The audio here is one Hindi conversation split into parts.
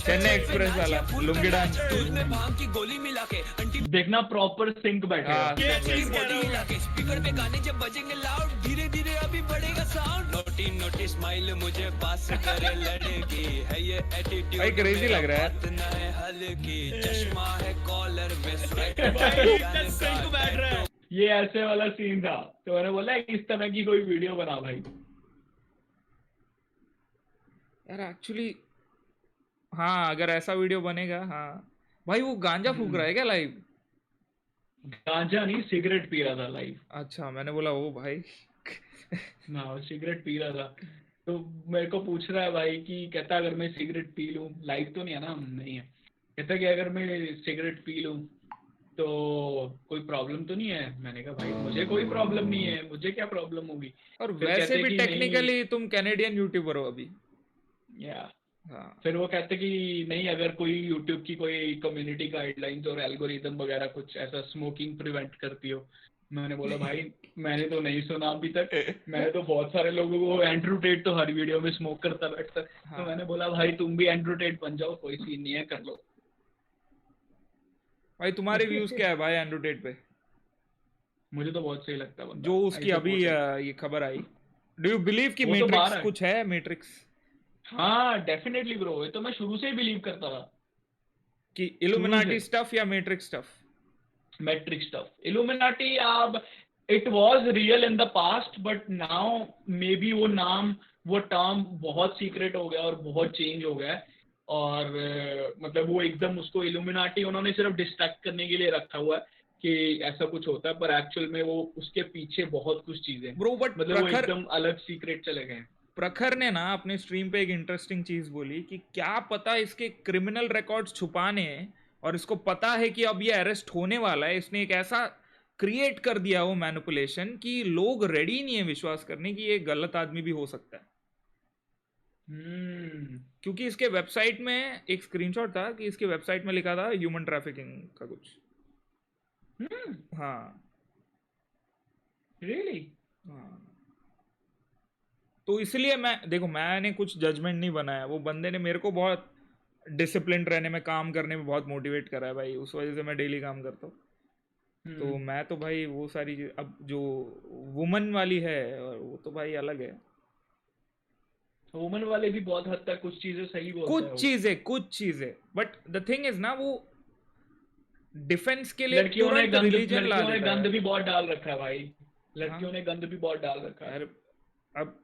चेन्नई एक्सप्रेस वाला लुंगी डांस देखना प्रॉपर सिंक बैठेगा। हाँ स्पीकर पे गाने जब बजेंगे लाउड धीरे धीरे अभी बढ़ेगा साउंड नोटी नोटी स्माइल मुझे पास करे लड़की है ये एटीट्यूड भाई क्रेजी लग रहा है बात ना है हल्की चश्मा है कॉलर में स्वेट सिंक बैठ रहा है। ये ऐसे वाला सीन था तो मैंने बोला इस तरह की कोई वीडियो बना भाई। यार एक्चुअली हाँ अगर ऐसा वीडियो बनेगा हाँ भाई वो गांजा फूक रहा है क्या लाइव? गांजा नहीं सिगरेट पी रहा था लाइव। अच्छा मैंने बोला ओ भाई ना वो सिगरेट पी रहा था तो मेरे को पूछ रहा है भाई कि कहता अगर मैं सिगरेट पी लूं लाइव तो नहीं है ना नहीं है कहता कि अगर मैं सिगरेट पी लूं तो कोई प्रॉब्लम तो नहीं है। मैंने कहा भाई मुझे कोई प्रॉब्लम नहीं है मुझे क्या प्रॉब्लम होगी। और फिर वैसे कहते भी कि टेक्निकली तुम कैनेडियन यूट्यूबर हो अभी। या हाँ फिर वो कहते कि नहीं अगर कोई यूट्यूब की कोई कम्युनिटी गाइडलाइंस और एल्गोरिदम वगैरह कुछ ऐसा स्मोकिंग प्रिवेंट करती हो। मैंने बोला भाई मैंने तो नहीं सुना अभी तक। मैंने तो बहुत सारे लोगों को एंड्रू टेट तो हर वीडियो में स्मोक करता बैठता हाँ। तो मैंने बोला भाई तुम भी एंड्रू टेट बन जाओ कोई सीन नहीं है कर लो। भाई तुम्हारे व्यूज क्या है भाई एंड्रू टेट पे? मुझे तो बहुत सही लगता है बंदा। जो उसकी अभी ये खबर आई डू यू बिलीव कि वो तो बाहर मैट्रिक्स है। कुछ है मैट्रिक्स हाँ डेफिनेटली ब्रो ये तो मैं शुरू से ही बिलीव करता था। कि इल्यूमिनाटी से। स्टफ या matrix stuff? Matrix stuff Illuminati अब it was real in the past but now maybe वो नाम वो टर्म बहुत सीक्रेट हो गया और बहुत चेंज हो गया है। और मतलब वो एकदम उसको इल्यूमिनाटी उन्होंने सिर्फ डिस्ट्रैक्ट करने के लिए रखा हुआ है कि ऐसा कुछ होता है पर एक्चुअल में वो उसके पीछे बहुत कुछ चीजें ब्रो बट मतलब वो एकदम अलग सीक्रेट चले गए हैं। प्रखर ने ना अपने स्ट्रीम पे एक इंटरेस्टिंग चीज बोली कि क्या पता इसके क्रिमिनल रिकॉर्ड्स छुपाने हैं और इसको पता है कि अब ये अरेस्ट होने वाला है। इसने एक ऐसा क्रिएट कर दिया वो मैनिपुलेशन कि लोग रेडी नहीं है विश्वास करने कि ये गलत आदमी भी हो सकता है। क्योंकि इसके वेबसाइट में एक स्क्रीनशॉट था कि इसके वेबसाइट में लिखा था ह्यूमन ट्रैफिकिंग का कुछ। हाँ रियली हाँ तो इसलिए मैंने कुछ जजमेंट नहीं बनाया। वो बंदे ने मेरे को बहुत डिसिप्लिन रहने में काम करने में बहुत मोटिवेट करा है भाई। उस वजह से मैं डेली काम करता हूँ। तो मैं तो भाई वो सारी अब जो वुमन वाली है वो तो भाई अलग है। वुमन वाले भी बहुत हद तक कुछ चीजें सही बोलते हैं कुछ चीजें बट द थिंग इज ना वो डिफेंस के लिए लड़कियों ने रिलीजन गंद भी बहुत डाल रखा है भाई। लड़कियों ने गंद भी बहुत डाल रखा है। अब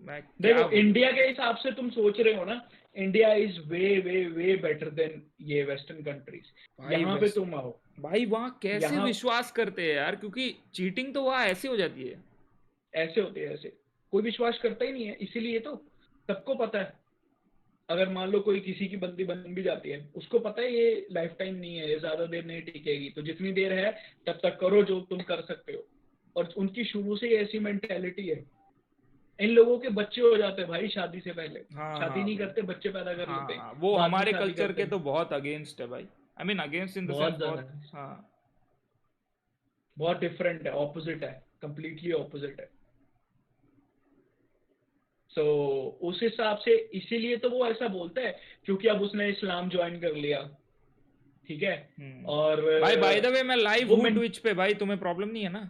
मैं देखो इंडिया के हिसाब से तुम सोच रहे हो ना India is way way way better than ये वेस्टर्न कंट्रीज। यहाँ पे तुम आओ भाई वहाँ कैसे विश्वास करते हैं यार क्योंकि चीटिंग तो वहाँ ऐसे हो जाती है। ऐसे होते हैं ऐसे कोई विश्वास करता ही नहीं है इसीलिए तो सबको पता है। अगर मान लो कोई किसी की बंदी बन भी जाती है उसको पता है ये लाइफ टाइम नहीं है ये ज्यादा देर नहीं टिकेगी तो जितनी देर है तब तक करो जो तुम कर सकते हो। और उनकी शुरू से ऐसी मेंटेलिटी है। इन लोगों के बच्चे हो जाते हैं भाई शादी से पहले। शादी नहीं करते बच्चे पैदा कर लेते हैं। वो हमारे कल्चर के तो बहुत अगेंस्ट है भाई। I mean against in the sense बहुत डिफरेंट है ऑपोजिट है कंप्लीटली ऑपोजिट है। सो उस हिसाब से इसीलिए तो वो ऐसा बोलता है क्योंकि अब उसने इस्लाम ज्वाइन कर लिया ठीक है। और भाई बाय द वे मैं लाइव हूँ ट्विच पे भाई तुम्हें प्रॉब्लम नहीं है ना?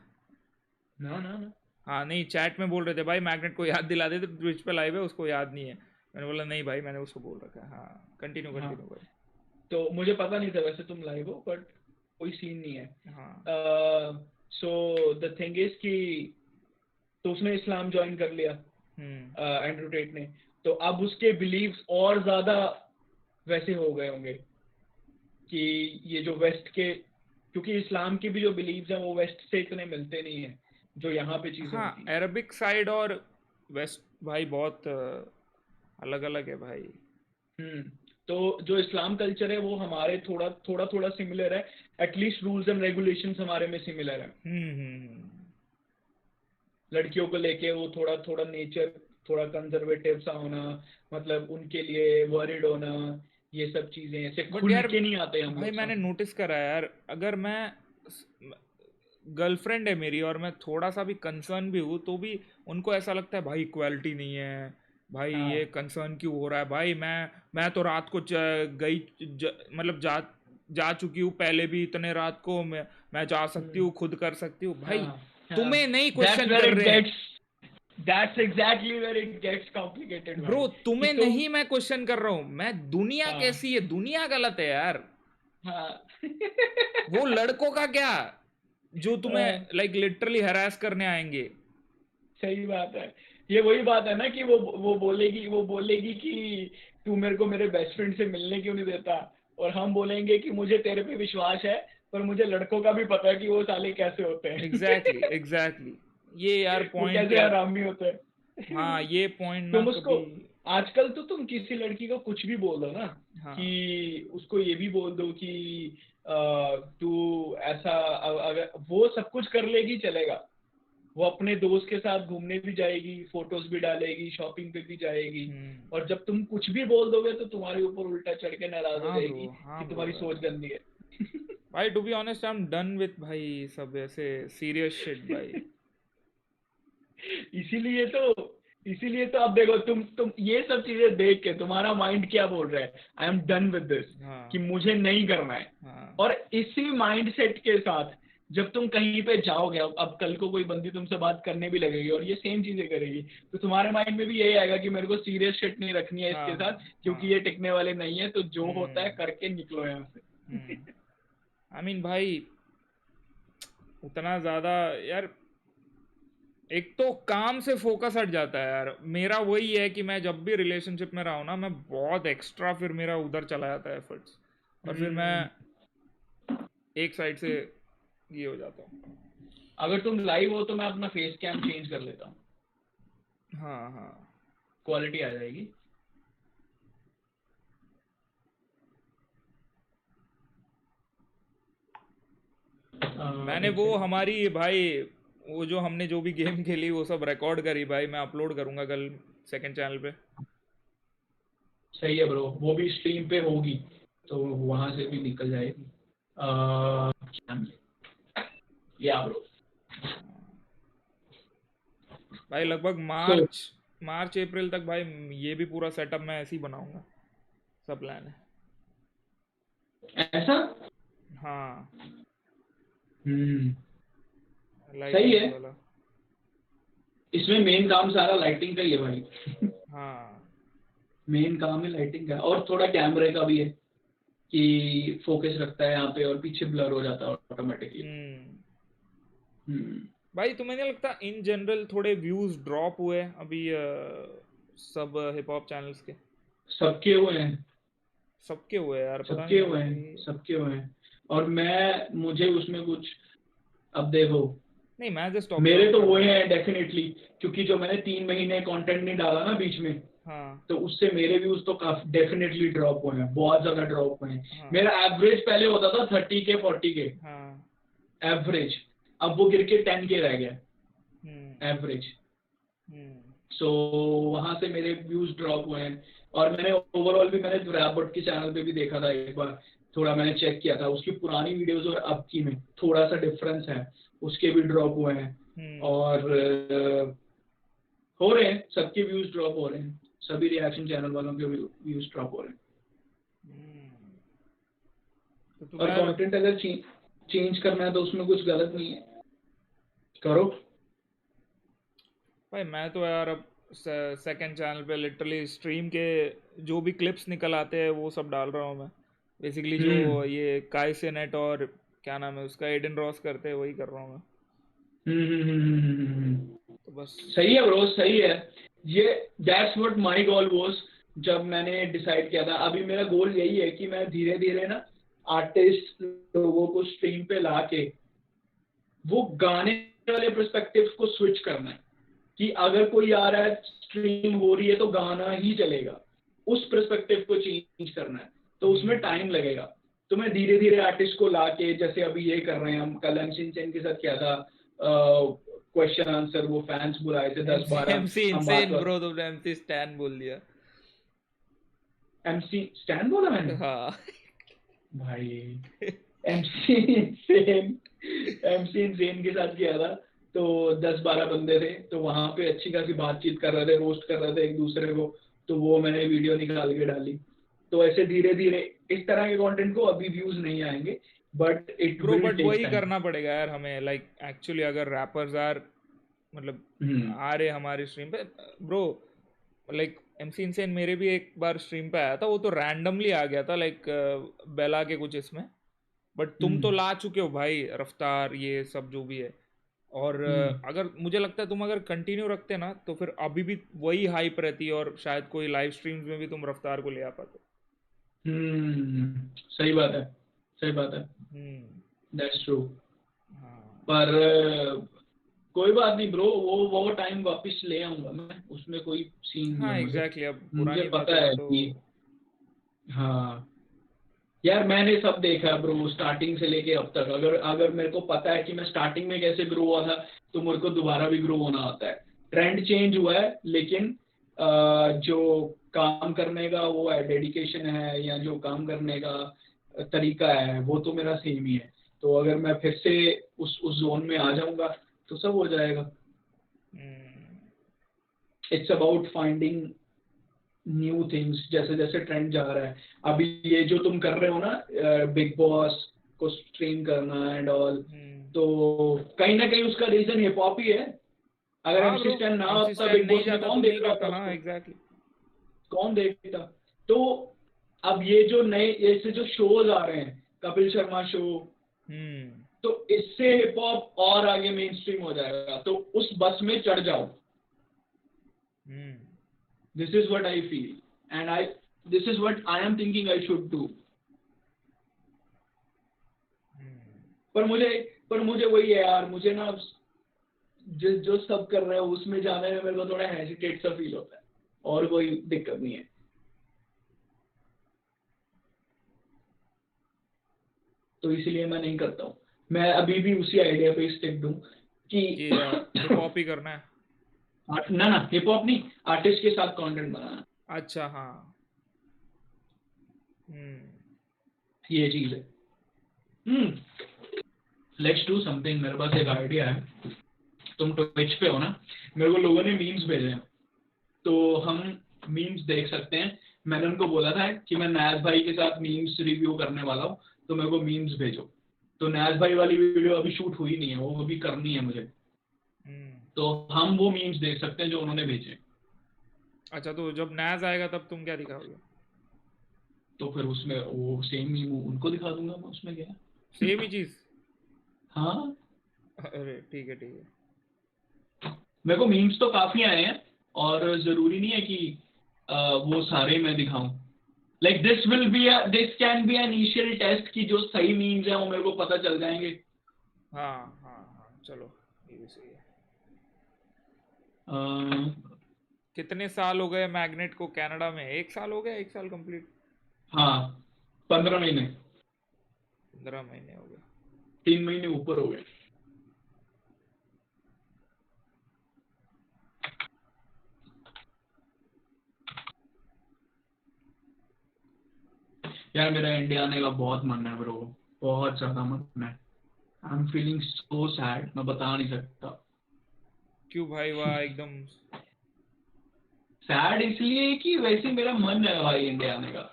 ना हाँ नहीं चैट में बोल रहे थे भाई मैग्नेट को याद दिला दे तो ट्विच पे लाइव है उसको याद नहीं है। मैंने बोला नहीं भाई मैंने उसको बोल रखा है। हाँ कंटिन्यू भाई। तो मुझे पता नहीं था वैसे तुम लाइव हो बट कोई सीन नहीं है। सो द थिंग इज कि तो उसने इस्लाम ज्वाइन कर लिया एंड्रू टेट ने तो अब उसके बिलीव्स और ज्यादा वैसे हो गए होंगे कि ये जो वेस्ट के क्योंकि इस्लाम के भी जो बिलीव्स हैं वो वेस्ट से इतने मिलते नहीं हैं जो यहाँ पे चीजें होती हैं। अरबिक साइड और वेस्ट भाई बहुत अलग अलग है भाई। तो जो इस्लाम कल्चर है वो हमारे थोड़ा सिमिलर है। एटलीस्ट रूल्स एंड रेगुलेशंस हमारे में सिमिलर है। लड़कियों को लेके वो थोड़ा नेचर थोड़ा कंजर्वेटिव सा होना मतलब उनके लिए वरिड होना ये सब चीजें ऐसे खुल के नहीं आते हम भाई। मैंने नोटिस करा यार अगर मैं गर्लफ्रेंड है मेरी और मैं थोड़ा सा भी कंसर्न भी हूँ तो भी उनको ऐसा लगता है भाई इक्वालिटी नहीं है भाई हाँ ये कंसर्न क्यों हो रहा है भाई, मैं तो रात को मतलब जा चुकी हूँ पहले भी, इतने रात को मैं जा सकती हूँ, खुद कर सकती हूँ भाई। हाँ तुम्हें हाँ नहीं that's क्वेश्चन where कर it रहे हैं gets that's exactly where it gets complicated bro, भाई कि तुम्हें तुम नहीं मैं क्वेश्चन कर रहा हूँ, मैं दुनिया हाँ कैसी है, दुनिया गलत है यार। हाँ वो लड़कों का क्या जो तुम्हें हाँ, लाइक लिटरली हरास करने आएंगे। सही बात है। ये वही बात है ना कि वो बोलेगी कि तू मेरे को मेरे बेस्ट फ्रेंड से मिलने क्यों नहीं देता, और हम बोलेंगे कि मुझे तेरे पे विश्वास है पर मुझे लड़कों का भी पता है कि वो साले कैसे होते एग्जैक्टली हैं। एग्जैक्टली, ये यार वो पॉइंट कैसे यार। हरामी होते हैं। हाँ ये पॉइंट ना तुम उसको कभी। आजकल तो तुम किसी लड़की को कुछ भी बोल दो ना, हाँ कि उसको ये भी बोल दो कि तू ऐसा, अगर वो सब कुछ कर लेगी चलेगा, वो अपने दोस्त के साथ घूमने भी जाएगी, फोटोज भी डालेगी, शॉपिंग पे भी जाएगी, और जब तुम कुछ भी बोल दोगे तो तुम्हारे ऊपर उल्टा चढ़ के नाराज हो हाँ जाएगी ब्रो, हाँ कि ब्रो तुम्हारी सोच गंदी है। भाई to be honest I am done with भाई सब ऐसे सीरियस शिट भाई। इसीलिए तो इसीलिए तो अब देखो, तुम ये सब चीजें देख के तुम्हारा माइंड क्या बोल रहा है, आई एम डन विद दिस, हाँ कि मुझे नहीं करना है। हाँ और इसी माइंड सेट के साथ जब तुम कहीं पे जाओगे, अब कल को कोई बंदी तुमसे बात करने भी लगेगी और ये सेम चीजें करेगी, तो तुम्हारे माइंड में भी यही आएगा कि मेरे को सीरियस शिट नहीं रखनी है हाँ इसके हाँ साथ, क्योंकि ये टिकने वाले नहीं है, तो जो होता है हम्म करके निकलो यहाँ से। आई मीन भाई उतना ज्यादा यार, एक तो काम से फोकस हट जाता है यार मेरा। वही है कि मैं जब भी रिलेशनशिप में रहा हूं ना, मैं बहुत एक्स्ट्रा फिर मेरा उधर चला जाता है एफर्ट्स, और फिर मैं हम्म, एक साइड से ये हो जाता हूँ। अगर तुम लाइव हो तो मैं अपना फेस कैम चेंज कर लेता हूँ, हाँ हाँ क्वालिटी आ जाएगी। मैंने एक वो सेकंड। हमारी भाई वो जो हमने जो भी गेम खेली वो सब रिकॉर्ड करी भाई, मैं अपलोड करूंगा कल सेकंड चैनल पे। सही है ब्रो, वो भी स्ट्रीम पे होगी तो वहां से भी निकल जाएगी। या ब्रो, भाई लगभग सो मार्च अप्रैल तक भाई ये भी पूरा सेटअप मैं ऐसे ही बनाऊंगा, सब प्लान है। ऐसा। हाँ हम्म, सही लाइटिंग्स है। वाला। इसमें मेन काम सारा लाइटिंग का ही है भाई। हाँ मेन काम है लाइटिंग का, और थोड़ा कैमरे का भी है कि फोकस रखता है यहाँ पे और पीछे ब्लर हो जाता है ऑटोमेटिकली। भाई तुम्हें नहीं लगता इन जनरल थोड़े व्यूज ड्रॉप हुए अभी सब हिप हॉप चैनल्स के? सबके हुए हैं, सबके हुए यार, पता सबके नहीं हुए हैं, अभी। सबके हुए हैं। और मुझे उसमें कुछ, अब देखो, नहीं मैं जस्ट मेरे ऑब्जर्व तो कर वो रहा हूँ। हैं डेफिनेटली, क्योंकि जो मैंने 3 महीने कंटेंट नहीं डाला ना बीच में, हाँ तो उससे मेरे व्यूज तो काफी डेफिनेटली ड्रॉप हुए हैं, बहुत ज्यादा ड्रॉप हुए हैं। हाँ मेरा एवरेज पहले होता था 30K 40K हाँ एवरेज, अब वो गिर के 10K रह गया हम्म एवरेज। हम्म सो वहां से मेरे व्यूज ड्रॉप हुए हैं। और मैंने ओवरऑल भी, मैंने रैपबर्ट के चैनल पे भी देखा था एक बार, थोड़ा मैंने चेक किया था उसकी पुरानी वीडियोस और अब की में थोड़ा सा डिफरेंस है, उसके भी ड्रॉप हुए हैं। और हो रहे हैं, सबके व्यूज ड्रॉप हो रहे हैं, सभी रिएक्शन चैनल वालों के व्यूज ड्रॉप हो रहे हैं। तो और तुम्हारा कंटेंट अगर चेंज करना है तो उसमें कुछ गलत नहीं है, करो। भाई मैं तो यार अब सेकंड चैनल पे लिटरली स्ट्रीम के जो भी क्लिप्स निकल आते हैं वो सब डाल रहा हूँ मैं बेसिकली। जो ये काय से नेट और क्या नाम है उसका, एडन रॉस करते हैं, वही कर रहा हूँ मैं। तो बस सही है ब्रो, सही है। ये that's what my goal was जब मैंने डिसाइड किया था। अभी मेरा गोल यही है कि मैं धीरे धीरे ना आर्टिस्ट लोगों को स्ट्रीम पे लाके वो गाने वाले पर्सपेक्टिव को स्विच करना है, कि अगर कोई आ रहा है स्ट्रीम हो रही है तो गाना ही चलेगा, उस पर्सपेक्टिव को चेंज करना है। तो उसमें टाइम लगेगा, तो मैं धीरे धीरे आर्टिस्ट को लाके, जैसे अभी ये कर रहे हैं हम, कल एमसी सेन के साथ किया था क्वेश्चन आंसर, वो फैंस बुलाए थे 10-12, एमसी हम बात इनसेन कर। ब्रो, तुमने एमसी स्टैन बोल दिया। एमसी स्टैन बोला मैंने हाँ भाई। एमसी इनसेन के साथ किया था, तो 10-12 बंदे थे, तो वहां पे अच्छी खासी बातचीत कर रहे थे, रोस्ट कर रहे थे एक दूसरे को, तो वो मैंने वीडियो निकाल के डाली। तो ऐसे धीरे धीरे इस तरह के कंटेंट को अभी व्यूज नहीं आएंगे, but it bro, will but take वही टाइम। करना पड़ेगा यार हमें, लाइक एक्चुअली अगर रैपर्स आर मतलब आ रहे हमारी स्ट्रीम पे ब्रो, लाइक MC इंसेन मेरे भी एक बार स्ट्रीम पे आया था, वो तो रैंडमली आ गया था, लाइक बेला के कुछ इसमें, बट तुम तो ला चुके हो भाई रफ्तार ये सब जो भी है, और अगर मुझे लगता है तुम अगर कंटिन्यू रखते ना तो फिर अभी भी वही हाइप रहती है, और शायद कोई लाइव स्ट्रीम्स में भी तुम रफ्तार को ले आ पाते। सही बात है, सही बात है, दैट्स ट्रू। पर कोई बात नहीं ब्रो, वो टाइम वापस ले आऊंगा मैं, उसमें कोई सीन नहीं हाँ है एग्जैक्टली, अब मुझे पुरानी पता बातें है तो कि हाँ यार, मैंने सब देखा ब्रो स्टार्टिंग से लेके अब तक। अगर मेरे को पता है कि मैं स्टार्टिंग में कैसे ग्रो हुआ था, तो मेरे को दोबारा भी ग्रो होना आता है। ट्रेंड चेंज हुआ है, लेकिन जो काम करने का वो है, डेडिकेशन है, या जो काम करने का तरीका है, वो तो मेरा सेम ही है। तो अगर मैं फिर से उस जोन में आ जाऊंगा तो सब हो जाएगा। It's about finding new things, जैसे जैसे ट्रेंड जा रहा है। अभी ये जो तुम कर रहे हो ना, बिग बॉस को स्ट्रीम करना एंड ऑल, तो कहीं ना कहीं उसका रीजन हिप हॉप ही है। अगर हाँ एमसी ब्रो, स्टैन ना MC होता स्टैन बिग नहीं बॉस में, जाता कौन तो देख नहीं रहा करता, होता हाँ उसको? एग्जैक्टली। कौन देखता? तो अब ये जो नए ऐसे जो शोज आ रहे हैं, कपिल शर्मा शो, तो इससे हिप हॉप और आगे मेन स्ट्रीम हो जाएगा। तो उस बस में चढ़ जाओ। This is what I feel, and this is what I am thinking I should do. पर मुझे वही है यार, मुझे ना जो सब कर रहे हो उसमें जाने में मेरे को थोड़ा हेजिटेट सा फील होता है, और कोई दिक्कत नहीं है। तो इसलिए मैं नहीं करता हूँ। मैं अभी भी उसी आइडिया पे स्टिक दूं कि हिप हॉप ही करना है। ना हिप हॉप नहीं, आर्टिस्ट के साथ कंटेंट बनाना। अच्छा हाँ, ये चीज है। Let's do something. मेरे पास एक आइडिया है। तुम ट्विच पे हो ना, मेरे को लोगों ने मीम्स भेजे हैं, तो हम मीम्स देख सकते हैं। मैंने उनको बोला था कि मैं नयाज भाई के साथ मीम्स रिव्यू करने वाला हूँ, तो मेरे को मीम्स भेजो। तो नयाज भाई वाली वीडियो अभी शूट हुई नहीं है, वो अभी करनी है मुझे। तो हम वो मीम्स देख सकते हैं जो उन्होंने भेजे। अच्छा, तो जब नयाज आएगा तब तुम क्या दिखाओगे? तो फिर उसमें वो सेम मीम उनको दिखा दूंगा मैं, उसमें क्या है? सेम ही चीज? हाँ, अरे ठीक है ठीक है। मेरे को मीम्स तो काफी आए हैं, और जरूरी नहीं है कि वो सारे मैं दिखाऊं। Like this can be an initial test कि जो सही मीम्स हैं वो मेरे को पता चल जाएंगे। हाँ हाँ हाँ, चलो ये भी सही है। कितने साल हो गए मैग्नेट को कनाडा में? 1 साल हो गया, 1 साल कंप्लीट? हाँ, 15 महीने। 15 महीने हो गए। 3 महीने ऊपर हो गए। यार मेरा इंडिया आने का बहुत मन है ब्रो, बहुत ज्यादा मन है। I am feeling so sad, मैं बता नहीं सकता। क्यों भाई? वाह, एकदम सैड इसलिए कि वैसे मेरा मन है भाई इंडिया आने का।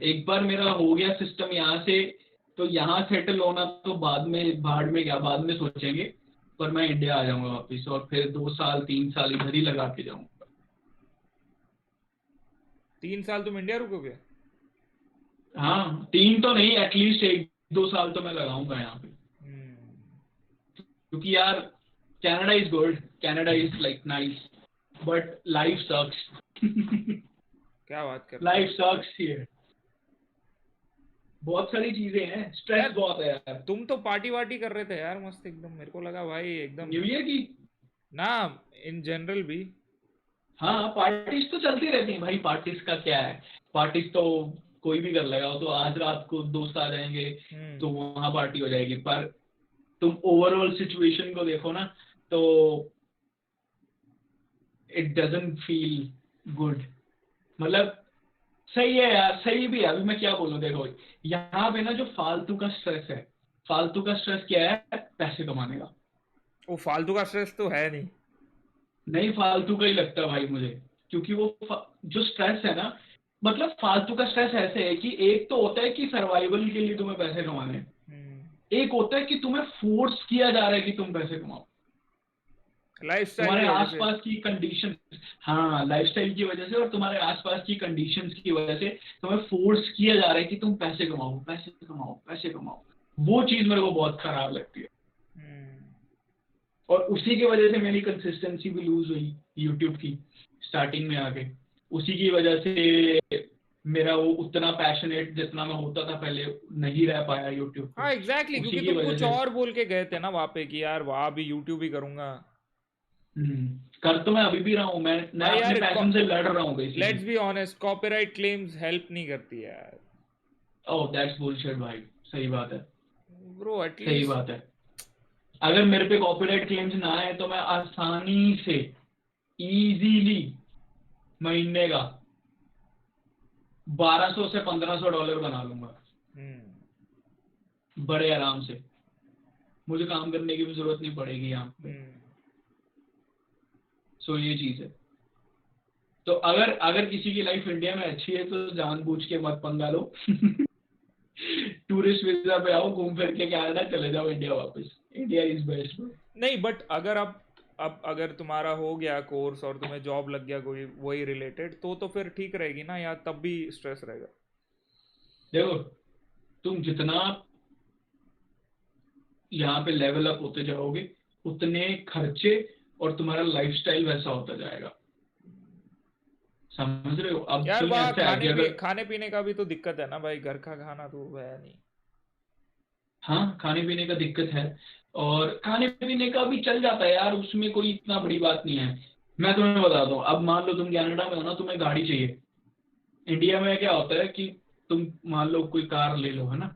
एक बार मेरा हो गया सिस्टम यहाँ से, तो यहाँ सेटल होना तो बाद में, भाड़ में क्या, बाद में सोचेंगे। पर मैं इंडिया आ जाऊंगा वापस, और फिर 2 साल 3 साल इधर ही लगा के जाऊंगा। 3 साल तुम इंडिया रुकोगे? हाँ, 3 तो नहीं, एटलीस्ट 1-2 साल तो मैं लगाऊंगा यहाँ पे। क्योंकि यार Canada is good, Canada is like nice, but life sucks. क्या बात कर रहे हो? Life sucks here. बहुत सारी चीजें हैं, स्ट्रेस बहुत है यार। तुम तो पार्टी वार्टी कर रहे थे यार मस्त एकदम, मेरे को लगा भाई एकदम न्यू ईयर की ना, इन जनरल भी। हाँ, पार्टीज तो चलती रहती हैं भाई। पार्टीज का क्या है, पार्टीज तो कोई भी कर लेगा। तो आज रात को दोस्त आ जाएंगे तो वहां पार्टी हो जाएगी। पर तुम ओवरऑल सिचुएशन को देखो ना, तो इट डजंट फील गुड। मतलब सही है यार, सही भी है। अभी मैं क्या बोलूं, देखो यहाँ पे ना जो फालतू का स्ट्रेस है, फालतू का स्ट्रेस क्या है? पैसे कमाने का। वो फालतू का स्ट्रेस तो है नहीं। नहीं, फालतू का ही लगता है भाई मुझे, क्योंकि वो जो स्ट्रेस है ना, मतलब फालतू का स्ट्रेस ऐसे है कि एक तो होता है कि सर्वाइवल के लिए तुम्हें पैसे कमाने हैं, एक होता है कि तुम्हें फोर्स किया जा रहा है कि तुम पैसे कमाओ, लाइफस्टाइल तुम्हारे की वजह से। आसपास की कंडीशन, हाँ लाइफस्टाइल की वजह से और तुम्हारे आसपास की कंडीशंस की वजह से तुम्हें फोर्स किया जा रहा है कि तुम पैसे कमाओ, पैसे कमाओ, पैसे कमाओ। वो चीज मेरे को बहुत खराब लगती है, और उसी की वजह से मेरी कंसिस्टेंसी भी लूज हुई यूट्यूब की स्टार्टिंग में आके। उसी की वजह से मेरा वो उतना पैशनेट जितना मैं होता था पहले नहीं रह पाया यूट्यूब पे। हाँ एग्जैक्टली, उसी क्योंकि की तुम वजह कुछ से और बोल के गए थे ना वहाँ पे कि यार वहाँ भी यूट्यूब ही करूंगा। कर तो मैं अभी भी रहा हूँ, मैं भाई अपने यार पैशन से लड़ रहा हूँ let's be honest, copyright claims help नहीं करती यार। ओह दैट्स बुलशिट भाई, सही बात है ब्रो सही एटलीस्ट। बात है। अगर मेरे पे कॉपीराइट क्लेम्स ना आए तो मैं आसानी से इजीली महीने का 1200 से $1500 बना लूंगा बड़े आराम से, मुझे काम करने की भी जरूरत नहीं पड़ेगी यहाँ पे। सो ये चीज है। तो अगर किसी की लाइफ इंडिया में अच्छी है तो जानबूझ के मत पंगा लो टूरिस्ट वीजा पे आओ, घूम फिर के कनाडा चले जाओ, इंडिया वापस। India is best. नहीं बट अगर अब अगर तुम्हारा हो गया कोर्स और तुम्हें जॉब लग गया कोई वही रिलेटेड, तो फिर ठीक रहेगी ना, या तब भी स्ट्रेस रहेगा? देखो, तुम जितना यहाँ पे लेवल अप होते जाओगे उतने खर्चे और तुम्हारा लाइफस्टाइल वैसा होता जाएगा, समझ रहे हो? अब यार तुम वहाँ ऐसा है कि अगर खाने पीने का भी तो दिक्कत है ना भाई, घर का खाना तो है नहीं। हाँ, खाने पीने का दिक्कत है, और खाने पीने का भी चल जाता है यार, उसमें कोई इतना बड़ी बात नहीं है। मैं तुम्हें बताता हूँ, अब मान लो तुम कनाडा में हो ना, तुम्हें गाड़ी चाहिए। इंडिया में क्या होता है कि तुम मान लो कोई कार ले लो, है ना,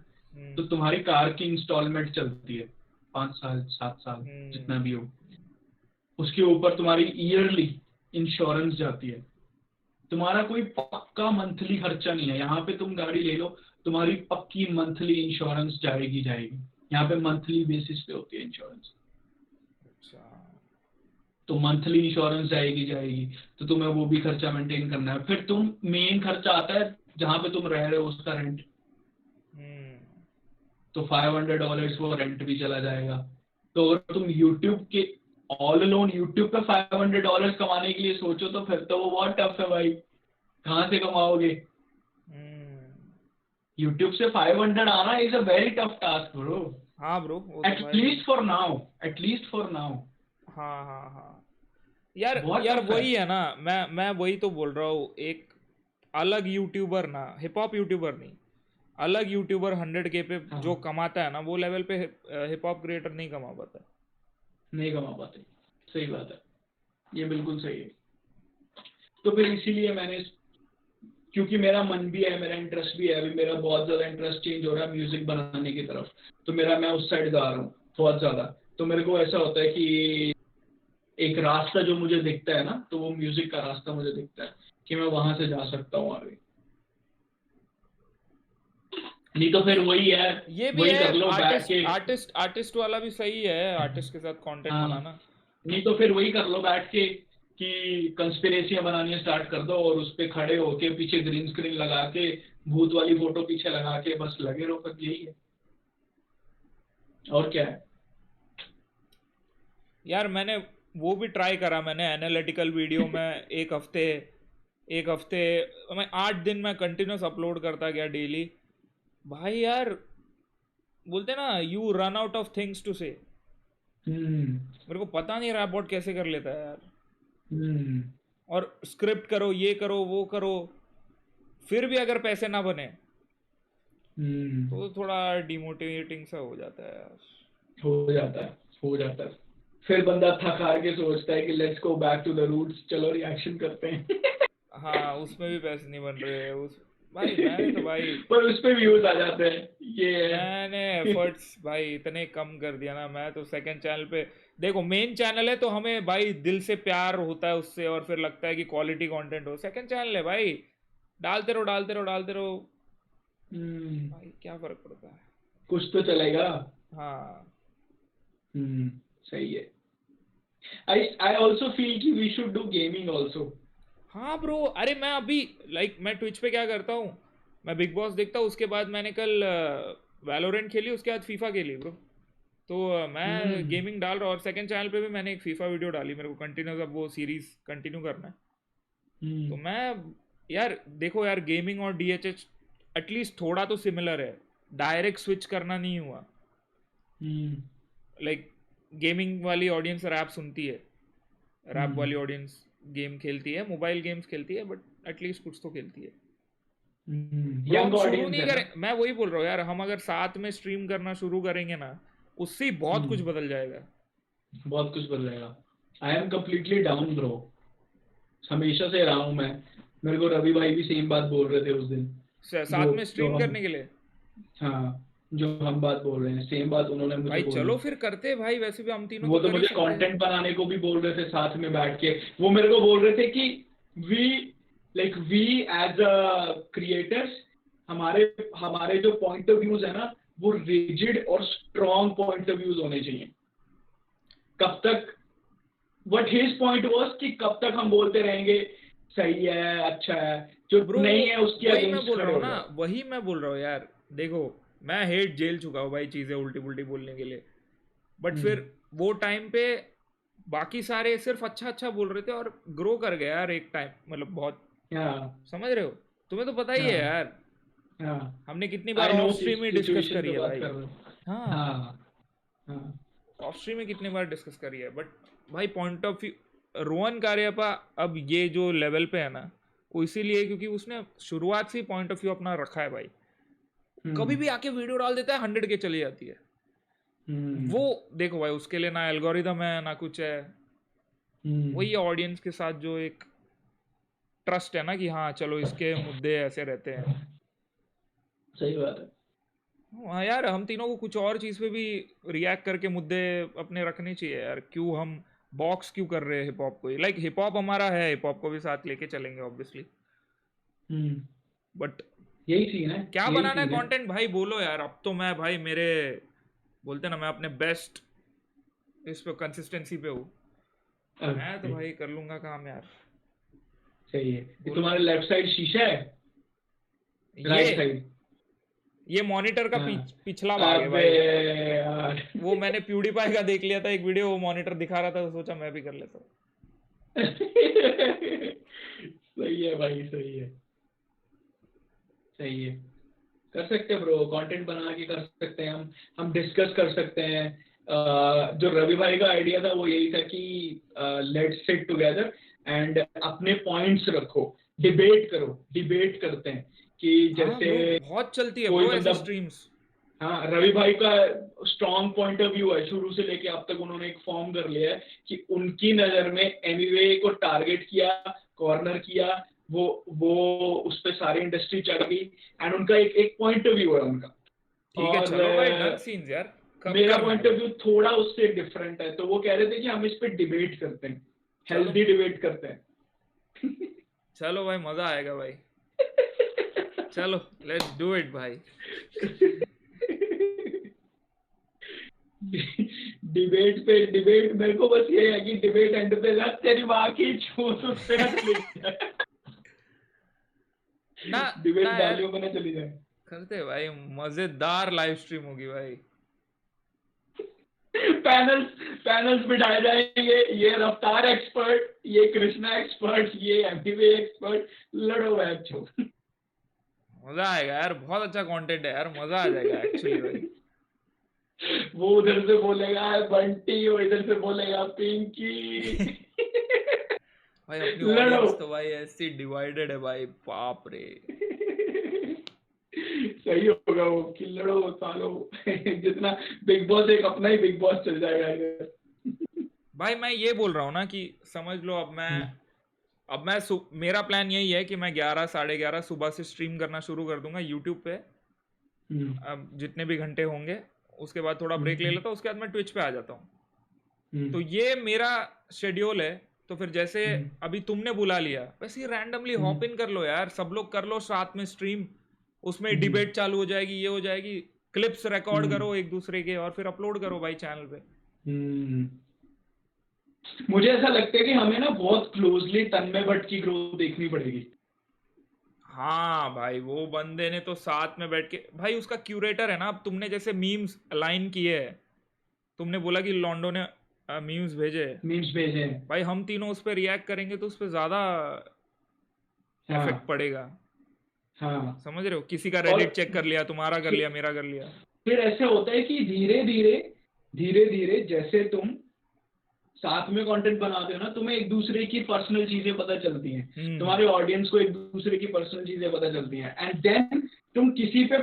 तो तुम्हारी कार की इंस्टॉलमेंट चलती है 5 साल 7 साल जितना भी हो, उसके ऊपर तुम्हारी ईयरली इंश्योरेंस जाती है। तुम्हारा कोई पक्का मंथली खर्चा नहीं है। यहाँ पे तुम गाड़ी ले लो, तुम्हारी पक्की मंथली इंश्योरेंस जाएगी। यहाँ पे मंथली बेसिस पे होती है इंश्योरेंस। तो मंथली इंश्योरेंस जाएगी, तो तुम्हें वो भी खर्चा मेंटेन करना है। फिर तुम मेन खर्चा आता है जहाँ पे तुम रह रहे हो उसका रेंट, तो $500 वो रेंट भी चला जाएगा। तो अगर तुम यूट्यूब के ऑल अलोन यूट्यूब पे $500 कमाने के लिए सोचो तो फिर तो वो बहुत टफ है भाई, कहाँ से कमाओगे? यूट्यूब से 500 आना is a very tough task bro. हाँ ब्रो, एटलीस्ट फॉर नाउ। हाँ यार वही है ना, मैं वही तो बोल रहा हूँ। एक अलग यूट्यूबर ना, हिप हॉप यूट्यूबर नहीं, अलग यूट्यूबर 100K पे जो कमाता है ना, वो लेवल पे हिप हॉप क्रिएटर नहीं कमा पाता, नहीं कमा पाते। सही बात है, ये बिल्कुल सही है। तो फिर इसीलिए मैंने, क्योंकि मेरा मन भी है, मेरा इंटरेस्ट भी है, अभी मेरा बहुत ज्यादा इंटरेस्ट चेंज हो रहा है म्यूजिक बनाने की तरफ, तो मैं उस साइड जा रहा हूँ बहुत ज्यादा। तो मेरे को ऐसा होता है कि एक रास्ता जो मुझे दिखता है ना, तो वो म्यूजिक का रास्ता मुझे दिखता है कि मैं वहां से जा सकता हूँ आगे। नहीं तो फिर वही है, ये भी वही है, कर लो बैठ के। आर्टिस्ट वाला भी सही है, आर्टिस्ट के साथ कंटेंट बनाना। नहीं तो फिर वही कर लो बैठ के कि कंस्पिरेसियां बनानी स्टार्ट कर दो, और उस पे खड़े होके पीछे ग्रीन स्क्रीन लगा के भूत वाली फोटो पीछे लगा के बस लगे रहो, पर यही है और क्या है। यार मैंने वो भी ट्राई करा, मैंने एनालिटिकल वीडियो में एक हफ्ते मैं 8 दिन में कंटिन्यूस अपलोड करता गया डेली। भाई यार बोलते ना, you run out of things to say. मेरे को पता नहीं रहा बॉट कैसे कर लेता है यार। और स्क्रिप्ट करो, ये करो, वो करो, फिर भी अगर पैसे ना बने तो थोड़ा डिमोटिवेटिंग सा हो जाता है यार। हो जाता है। फिर बंदा थक हार के सोचता है कि let's go back to the roots, चलो रिएक्शन करते हैं हाँ, उसमें भी पैसे नहीं बन रहे हैं भाई। मैंने तो भाई पर उस पे व्यूज आ जाते हैं, ये मैंने एफर्ट्स भाई इतने कम कर दिया ना। मैं तो सेकंड चैनल पे, देखो मेन चैनल है तो हमें भाई दिल से प्यार होता है उससे, और फिर लगता है कि क्वालिटी कंटेंट हो। सेकंड चैनल है भाई, डालते रहो भाई, क्या फर्क पड़ता है, कुछ तो चलेगा। हाँ सही है। I also feel कि we should do gaming also. हाँ ब्रो, अरे मैं अभी मैं ट्विच पे क्या करता हूँ, मैं बिग बॉस देखता हूँ, उसके बाद मैंने कल वैलोरेंट खेली, उसके बाद फीफा खेली ब्रो। तो मैं गेमिंग डाल रहा हूँ, और सेकंड चैनल पे भी मैंने एक फीफा वीडियो डाली, मेरे को कंटिन्यूस अब वो सीरीज कंटिन्यू करना है। तो मैं यार देखो यार, गेमिंग और डीएचएच एटलीस्ट थोड़ा तो सिमिलर है, डायरेक्ट स्विच करना नहीं हुआ। गेमिंग वाली ऑडियंस रैप सुनती है, रैप वाली ऑडियंस गेम खेलती है, मोबाइल गेम्स खेलती है, बट एटलीस्ट कुछ तो खेलती है। यंग शुरू ऑडियंस नहीं है करें, मैं वही बोल रहा हूँ यार, हम अगर साथ में स्ट्रीम करना शुरू करेंगे ना, उससे बहुत कुछ बदल जाएगा, बहुत कुछ बदल जाएगा। I am completely down bro, हमेशा से रहा हूँ मैं। मेरे को रवि भाई भी सेम बात बोल रहे थे उस दिन साथ में स्ट्रीम करने के लिए। हाँ, जो हम बात बोल रहे हैं सेम बात उन्होंने मुझे भाई बोली। चलो फिर करते हैं भाई, वैसे भी हम तीनों वो तो मुझे कंटेंट बनाने को भी बोल रहे थे साथ में बैठ के। वो मेरे को बोल रहे थे कि वी एज अ क्रिएटर्स, हमारे जो पॉइंट ऑफ व्यूज है ना, वो रिजिड और स्ट्रॉन्ग पॉइंट ऑफ व्यूज होने चाहिए। कब तक, व्हाट हिज पॉइंट वाज कि कब तक हम बोलते रहेंगे सही है, अच्छा है, जो नहीं है उसकी वही मैं अगेंस्ट बोल रहा खड़े हूँ हो ना, जाओ। वही मैं बोल रहा हूँ यार। देखो मैं हेट झेल चुका हूँ भाई, चीजें उल्टी पुल्टी बोलने के लिए, बट फिर वो टाइम पे बाकी सारे सिर्फ अच्छा अच्छा बोल रहे थे, और ग्रो कर गया यार एक टाइम, मतलब बहुत, समझ रहे हो, तुम्हें तो पता ही है यार, हमने कितनी बार ऑफ स्ट्रीम में डिस्कस करी है भाई। हाँ, ऑफ स्ट्रीम में कितनी बार डिस्कस करी है, बट भाई पॉइंट ऑफ व्यू, रोहन कार्यपा अब ये जो लेवल पे है ना, वो इसीलिए क्योंकि उसने शुरुआत से पॉइंट ऑफ व्यू अपना रखा है भाई। कभी भी आके वीडियो डाल देता है, 100 के चली जाती है। वो देखो भाई, उसके लिए ना एल्गोरिदम है ना कुछ है, वही ऑडियंस के साथ जो एक ट्रस्ट है ना, कि हाँ चलो इसके मुद्दे ऐसे रहते हैं। सही बात है। हाँ यार, हम तीनों को कुछ और चीज पे भी रिएक्ट करके मुद्दे अपने रखने चाहिए यार। क्यों हम बॉक्स क्यों कर रहे हैं हिप हॉप को? हिप हॉप हमारा है, हिप हॉप को भी साथ लेके चलेंगे ऑब्वियसली, बट यही सीन है। क्या बनाना है कंटेंट भाई, बोलो यार। अब तो मैं भाई, मेरे बोलते ना, मैं अपने बेस्ट इस पे कंसिस्टेंसी पे हूँ, मैं तो भाई कर लूंगा काम यार। सही है। तुम्हारे लेफ्ट साइड शीशा है, राइट साइड ये मॉनिटर का पिछला भाग है भाई यार। वो मैंने प्यूडीपाई का देख लिया था एक वीडियो, वो मॉनिटर दिखा रहा था, तो सोचा मैं भी कर लेता हूँ। सही है भाई, सही है, सही है। कर सकते हैं ब्रो, कंटेंट बना के कर सकते हैं हम डिस्कस कर सकते हैं। जो रवि भाई का आइडिया था वो यही था कि लेट्स सिट टुगेदर एंड अपने पॉइंट्स रखो, डिबेट करो, डिबेट करते हैं कि जैसे बहुत चलती है ब्रो ऐसे स्ट्रीम्स। हाँ, रवि भाई का स्ट्रॉन्ग पॉइंट ऑफ व्यू है, शुरू से लेके अब तक उन्होंने एक फॉर्म कर लिया है कि उनकी नजर में एमवे को टारगेट किया, कॉर्नर किया, वो उस पे सारी इंडस्ट्री चढ़ गई, एंड उनका एक पॉइंट ऑफ व्यू है उनका। ठीक है, चलो भाई, डन सीन्स यार। मेरा पॉइंट ऑफ व्यू थोड़ा उससे डिफरेंट है, तो वो कह रहे थे कि हम इस पे डिबेट करते हैं, हेल्दी डिबेट करते हैं। चलो भाई, मजा आएगा भाई। चलो लेट्स डू इट भाई। डिबेट मेरे को बस ये है कि डिबेट एंड पे रख तेरी माँ की चूत उस पे ना डिबेट गालियों में ना चली जाए। करते भाई, मजेदार लाइव स्ट्रीम होगी भाई। पैनल्स बिठाए जाएंगे, ये रफ्तार एक्सपर्ट, ये कृष्णा एक्सपर्ट, ये एमटीवी एक्सपर्ट, लड़ो मैच। मजा आएगा यार, बहुत अच्छा कंटेंट है यार, मजा आ जाएगा एक्चुअली भाई। वो उधर से बोलेगा बंटी, वो इधर से बोलेगा पिंकी। भाई अपनी ऑडियंस तो भाई ऐसी डिवाइडेड है भाई, बाप रे। सही होगा वो कि लड़ो सालो। जितना बिग बॉस, एक अपना ही बिग बॉस चल जाएगा इधर। भाई मैं ये बोल रहा हूँ ना कि समझ लो, अब मैं मेरा प्लान यही है कि मैं 11 साढ़े 11 सुबह से स्ट्रीम करना शुरू कर दूंगा यूट्यूब पे। अब जितने भी घंटे होंगे, उसके बाद थोड़ा ब्रेक ले लेता हूँ, उसके बाद मैं ट्विच पे आ जाता हूँ। तो ये मेरा शेड्यूल है। तो फिर जैसे अभी तुमने बुला लिया, वैसे ही रैंडमली हॉप इन कर लो यार, सब लोग कर लो साथ में स्ट्रीम, उसमें डिबेट चालू हो जाएगी, ये हो जाएगी, क्लिप्स रिकॉर्ड करो एक दूसरे के और फिर अपलोड करो भाई चैनल पे। मुझे ऐसा लगता है कि हमें ना बहुत क्लोजली तन्मय भट्ट की ग्रोथ देखनी पड़ेगी। हाँ भाई, वो बंदे ने तो साथ में बैठ के, भाई उसका क्यूरेटर है ना। अब तुमने जैसे मीम्स अलाइन किए है, तुमने बोला कि लॉन्डो ने मीम्स भेजे, हैं भाई हम तीनों उस पर रिएक्ट करेंगे तो उस पर ज्यादा हाँ इफेक्ट पड़ेगा। हाँ। समझ रहे हो? किसी का और रेडिट चेक कर लिया, तुम्हारा कर लिया, मेरा कर लिया। फिर ऐसे होता है कि धीरे धीरे जैसे तुम साथ में कंटेंट बनाते हो ना, तुम्हें एक दूसरे की पर्सनल चीजें पता चलती हैं, तुम्हारे ऑडियंस को एक दूसरे की पर्सनल चीजें पता चलती हैं, एंड देन तुम किसी पे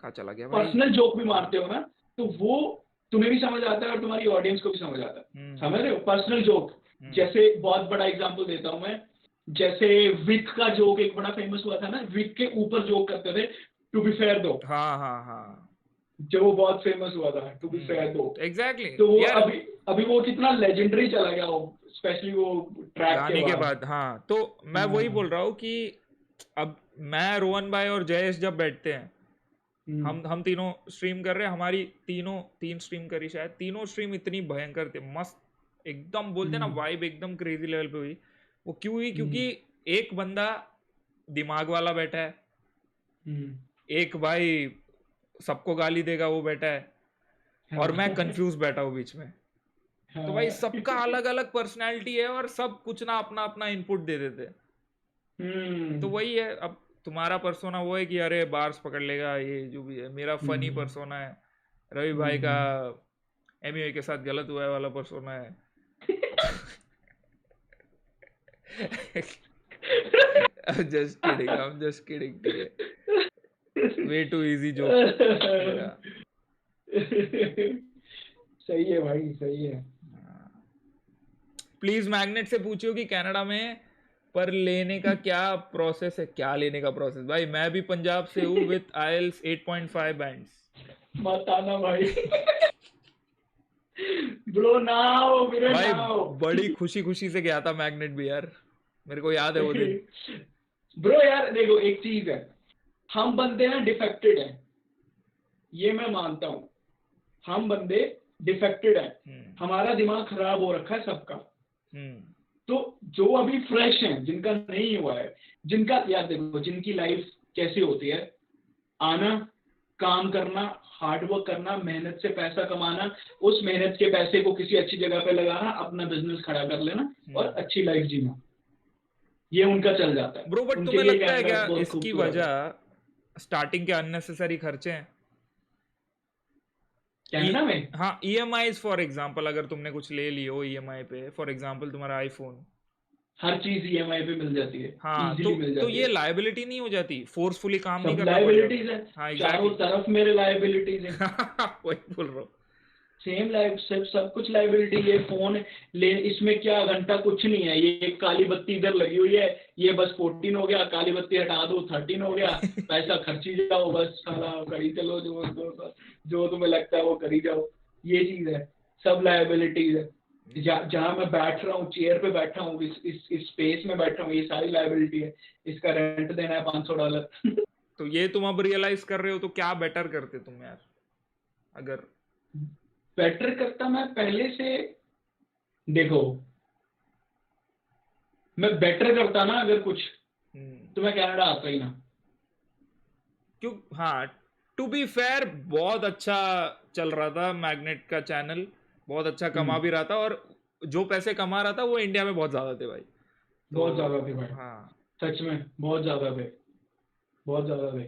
कहाँ चला गया भाई? पर्सनल जोक भी मारते हो ना, तो वो तुम्हें भी समझ आता है और तुम्हारी ऑडियंस को भी समझ आता है। समझ रहे हो? पर्सनल जोक, जैसे बहुत बड़ा एग्जांपल देता हूं मैं, जैसे विक का जोक एक बड़ा फेमस हुआ था ना, विक के ऊपर जोक करते थे, टू बी फेयर दो। हाँ हाँ हाँ, जो वो बहुत फेमस हुआ था, टू बी फेयर दो। एग्जैक्टली। तो वो अभी वो कितना लेजेंडरी चला गया वो, स्पेशली वो ट्रैक गाने के बाद। हाँ, तो मैं वही बोल रहा हूँ कि अब मैं, रोहन भाई और जयेश जब बैठते हैं, हम तीनों स्ट्रीम कर रहे हैं, हमारी तीन स्ट्रीम करी शायद, तीनों स्ट्रीम इतनी भयंकर थे, मस्त एकदम, बोलते ना वाइब एकदम क्रेजी लेवल पे हुई। वो क्यों हुई? क्योंकि एक बंदा दिमाग वाला बैठा है, एक भाई सबको गाली देगा वो बैठा है, और मैं कंफ्यूज बैठा हूँ बीच में। तो भाई सबका अलग अलग पर्सनैलिटी है और सब कुछ ना अपना अपना इनपुट दे देते। तो वही है, अब तुम्हारा पर्सोना वो है कि अरे बार्स पकड़ लेगा, ये जो भी है। मेरा फनी पर्सोना है, रवि भाई का एमयूए के साथ गलत हुआ है वाला पर्सोना है। I'm just kidding. Way too easy joke. सही है भाई, सही है। प्लीज मैग्नेट से पूछियो कि कनाडा में पर लेने का क्या प्रोसेस है। क्या लेने का प्रोसेस? भाई मैं भी पंजाब से हूँ विथ IELTS 8.5 बैंड्स। मत आना भाई। ब्रो नाउ भाई बड़ी खुशी से गया था मैग्नेट भी यार, मेरे को याद है वो दिन। ब्रो यार देखो, एक चीज है, हम बंदे ना डिफेक्टेड हैं, ये मैं मानता हूँ। हम बंदे डिफेक्टेड हैं, हमारा दिमाग खराब हो रखा है सबका। तो जो अभी फ्रेश हैं, जिनका नहीं हुआ है, जिनका यार देखो, जिनकी लाइफ कैसी होती है, आना, काम करना, हार्डवर्क करना, मेहनत से पैसा कमाना, उस मेहनत के पैसे को किसी अच्छी जगह पे लगाना, अपना बिजनेस खड़ा कर लेना और अच्छी लाइफ जीना, ये उनका चल जाता है। ब्रो बट तुम्हें लगता है क्या इसकी वजह स्टार्टिंग के अननेसेसरी खर्चे हैं कनाडा में? हाँ, EMIs फॉर एग्जांपल, अगर तुमने कुछ ले लियो EMI पे, फॉर एग्जांपल तुम्हारा आईफोन, हर चीज EMI पे मिल जाती है। हाँ, तो ये लायबिलिटी नहीं हो जाती? फोर्सफुली काम नहीं करना लायबिलिटीज है। हाँ, चारों तरफ मेरे लायबिलिटीज है। वही बोल रहा हूँ, सेम सब कुछ लायबिलिटी। ये फोन ले, इसमें क्या घंटा कुछ नहीं है, ये काली बत्ती इधर लगी हुई है, ये बस 14 हो गया, काली बत्ती हटा दो 13 हो गया, पैसा खर्ची जाओ, बस सारा करी चलो, जो तुम्हें लगता है वो करी जाओ, ये चीज है। सब लायबिलिटीज है। जहाँ मैं बैठ रहा हूँ, चेयर पे बैठा हूँ, इस स्पेस में बैठा हूँ, ये सारी लायबिलिटी है। इसका रेंट देना है $500। तो ये तुम अब रियलाइज कर रहे हो, तो क्या बेटर करते तुम यार? अगर बेटर करता मैं पहले से, देखो मैं बेटर करता ना अगर कुछ, तो मैं कनाडा आता ही ना। क्यों? हाँ, टू बी फेयर बहुत अच्छा चल रहा था मैग्नेट का चैनल, बहुत अच्छा कमा भी रहा था, और जो पैसे कमा रहा था वो इंडिया में बहुत ज्यादा थे भाई, बहुत ज्यादा थे भाई। हाँ सच में बहुत ज्यादा थे, बहुत ज्यादा थे।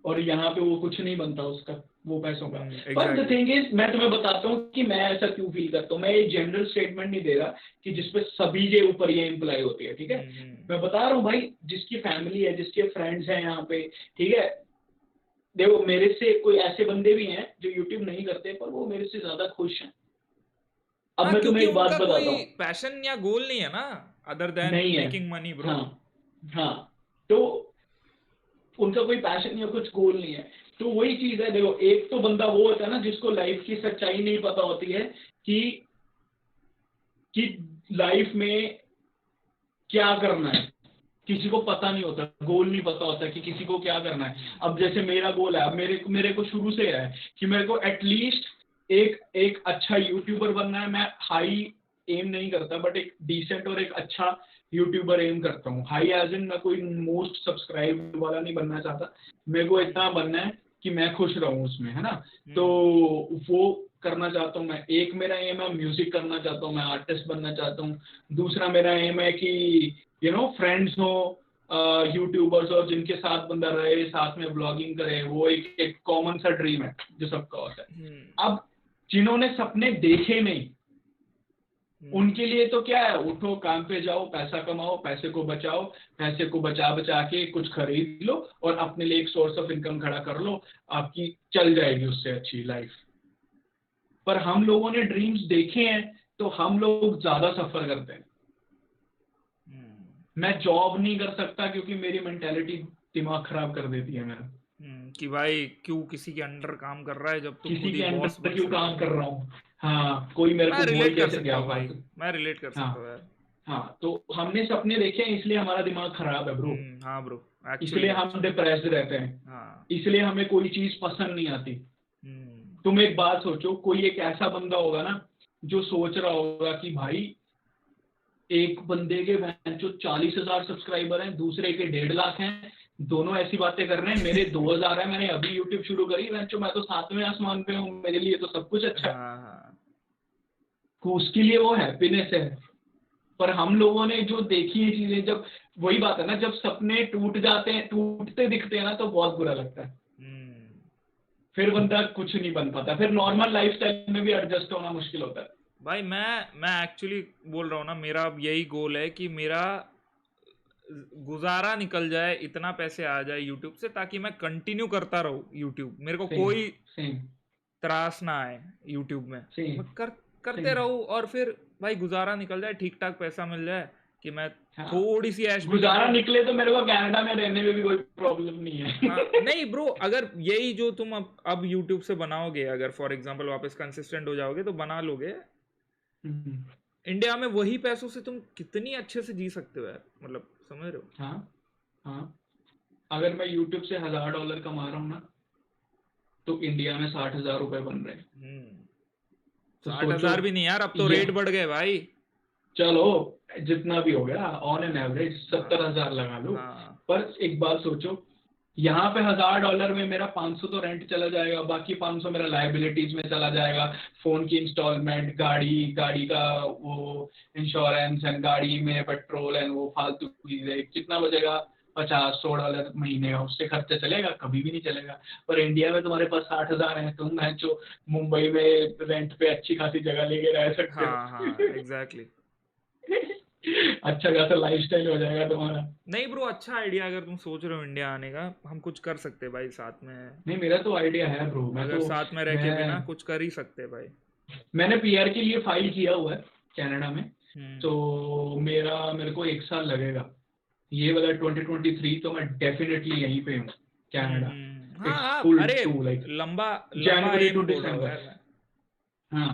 और यहाँ पे वो कुछ नहीं बनता उसका, वो पैसों का। बट द थिंग इज, मैं तुम्हें बताता हूँ कि मैं ऐसा क्यों फील करता हूँ। मैं एक जनरल स्टेटमेंट नहीं दे रहा कि जिसपे सभी के ऊपर ये इम्प्लाई होती है, ठीक है। मैं बता रहा हूँ भाई, जिसकी फैमिली है, जिसके फ्रेंड्स हैं यहाँ पे, ठीक है। देखो मेरे से कोई ऐसे बंदे भी हैं जो यूट्यूब नहीं करते, पर वो मेरे से ज्यादा खुश हैं। अब मैं तुम्हें एक बात बताता हूँ, पैशन या गोल नहीं है ना other than making money bro. हाँ, तो उनका कोई पैशन या कुछ गोल नहीं है। तो वही चीज है, देखो एक तो बंदा वो होता है ना जिसको लाइफ की सच्चाई नहीं पता होती है कि लाइफ में क्या करना है। किसी को पता नहीं होता, गोल नहीं पता होता कि किसी को क्या करना है। अब जैसे मेरा गोल है, अब मेरे को शुरू से है कि मेरे को एटलीस्ट एक अच्छा यूट्यूबर बनना है। मैं हाई एम नहीं करता, बट एक डिसेंट और एक अच्छा यूट्यूबर एम करता हूँ। हाई एज इन मैं कोई मोस्ट सब्सक्राइब वाला नहीं बनना चाहता, मेरे को इतना बनना है कि मैं खुश रहूँ उसमें, है ना। तो वो करना चाहता हूँ मैं। एक मेरा एम है म्यूजिक करना चाहता हूँ, मैं आर्टिस्ट बनना चाहता हूँ। दूसरा मेरा एम है कि फ्रेंड्स हो यूट्यूबर्स, और जिनके साथ बंदा रहे, साथ में ब्लॉगिंग करे, वो एक कॉमन सा ड्रीम है जो सबका होता है। अब जिन्होंने सपने देखे नहीं, उनके लिए तो क्या है, उठो काम पे जाओ, पैसा कमाओ, पैसे को बचाओ, पैसे को बचा बचा के कुछ खरीद लो और अपने लिए एक सोर्स ऑफ इनकम खड़ा कर लो, आपकी चल जाएगी उससे अच्छी लाइफ। पर हम लोगों ने ड्रीम्स देखे हैं तो हम लोग ज्यादा सफर करते हैं। मैं जॉब नहीं कर सकता क्योंकि मेरी मेंटालिटी दिमाग खराब कर देती है मेरा, कि भाई क्यों किसी के अंडर काम कर रहा है जब तू किसी के अंडर क्यों काम कर रहा हूँ। हाँ, कोई मेरे को बोल कैसे दिया, मैं रिलेट कर सकता हूँ यार। हाँ, तो हमने सपने देखे हैं इसलिए हमारा दिमाग खराब है ब्रो। हाँ ब्रो, इसलिए हम डिप्रेस्ड रहते हैं। इसलिए हमें कोई चीज पसंद नहीं आती। तुम एक बात सोचो, कोई एक ऐसा बंदा होगा ना जो सोच रहा होगा कि भाई एक बंदे के 40,000 सब्सक्राइबर हैं, दूसरे के 1.5 लाख हैं, दोनों ऐसी बातें कर रहे हैं, मेरे 2,000 है, मैंने अभी यूट्यूब शुरू करी, मैं तो 7वें आसमान पे हूँ, मेरे लिए तो सब कुछ अच्छा है। उसके लिए वो हैप्पीनेस है। पर हम लोगों ने जो देखी है चीजें, जब वही बात है ना, जब सपने टूट जाते हैं, टूटते दिखते हैं ना, तो बहुत बुरा लगता है। फिर बंदा कुछ नहीं बन पाता, फिर नॉर्मल लाइफस्टाइल में भी एडजस्ट होना मुश्किल होता है। भाई मैं एक्चुअली बोल रहा हूँ ना, मेरा अब यही गोल है कि मेरा गुजारा निकल जाए, इतना पैसे आ जाए यूट्यूब से, ताकि मैं कंटिन्यू करता रहूँ यूट्यूब, मेरे को कोई त्रास ना आए यूट्यूब में, मैं करते रहूँ, और फिर भाई गुजारा निकल जाए, ठीक ठाक पैसा मिल जाए कि मैं थोड़ी सी ऐश गुजारा निकले, तो मेरे को कनाडा में रहने में भी कोई प्रॉब्लम नहीं है। नहीं ब्रो, अगर यही जो तुम अब यूट्यूब से बनाओगे, अगर फॉर एग्जांपल वापस कंसिस्टेंट हो जाओगे तो बना लोगे, इंडिया में वही पैसों से तुम कितनी अच्छे से जी सकते हो यार, मतलब समझ रहे हो। हाँ, अगर मैं यूट्यूब से $1,000 कमा रहा हूँ ना, तो इंडिया में 60,000 रुपए बन रहे हैं। 60,000 भी नहीं यार, अब तो रेट बढ़ गए भाई। चलो जितना भी हो गया, ऑन एन एवरेज 70,000 लगा लो। पर एक बात सोचो, यहाँ पे $1,000 में मेरा 500 तो रेंट चला जाएगा, बाकी 500 मेरा लाइबिलिटीज में चला जाएगा, फोन की इंस्टॉलमेंट, गाड़ी का वो इंश्योरेंस एंड गाड़ी में पेट्रोल एंड वो फालतू चीजें, कितना बचेगा, $50-100 महीने का, उससे खर्चा चलेगा, कभी भी नहीं चलेगा। पर इंडिया में तुम्हारे पास 60,000 है, तुम है जो मुंबई में रेंट पे अच्छी खासी जगह लेके रह सकते हो। एग्जैक्टली। अच्छा खासा लाइफस्टाइल हो जाएगा तुम्हारा। नहीं ब्रो, अच्छा आइडिया, अगर तुम सोच रहे हो इंडिया आने का, हम कुछ कर सकते हैं भाई साथ में। नहीं, मेरा तो आइडिया है ब्रो, मैं अगर साथ में रह के भी ना कुछ कर ही सकते हैं भाई। मैंने पीआर के लिए फाइल किया हुआ है कनाडा में, तो मेरे को 1 साल लगेगा। ये वाला 2023 तो मैं डेफिनेटली यहीं पे हूँ कनाडा। अरे लंबा जनवरी टू दिसंबर। हाँ,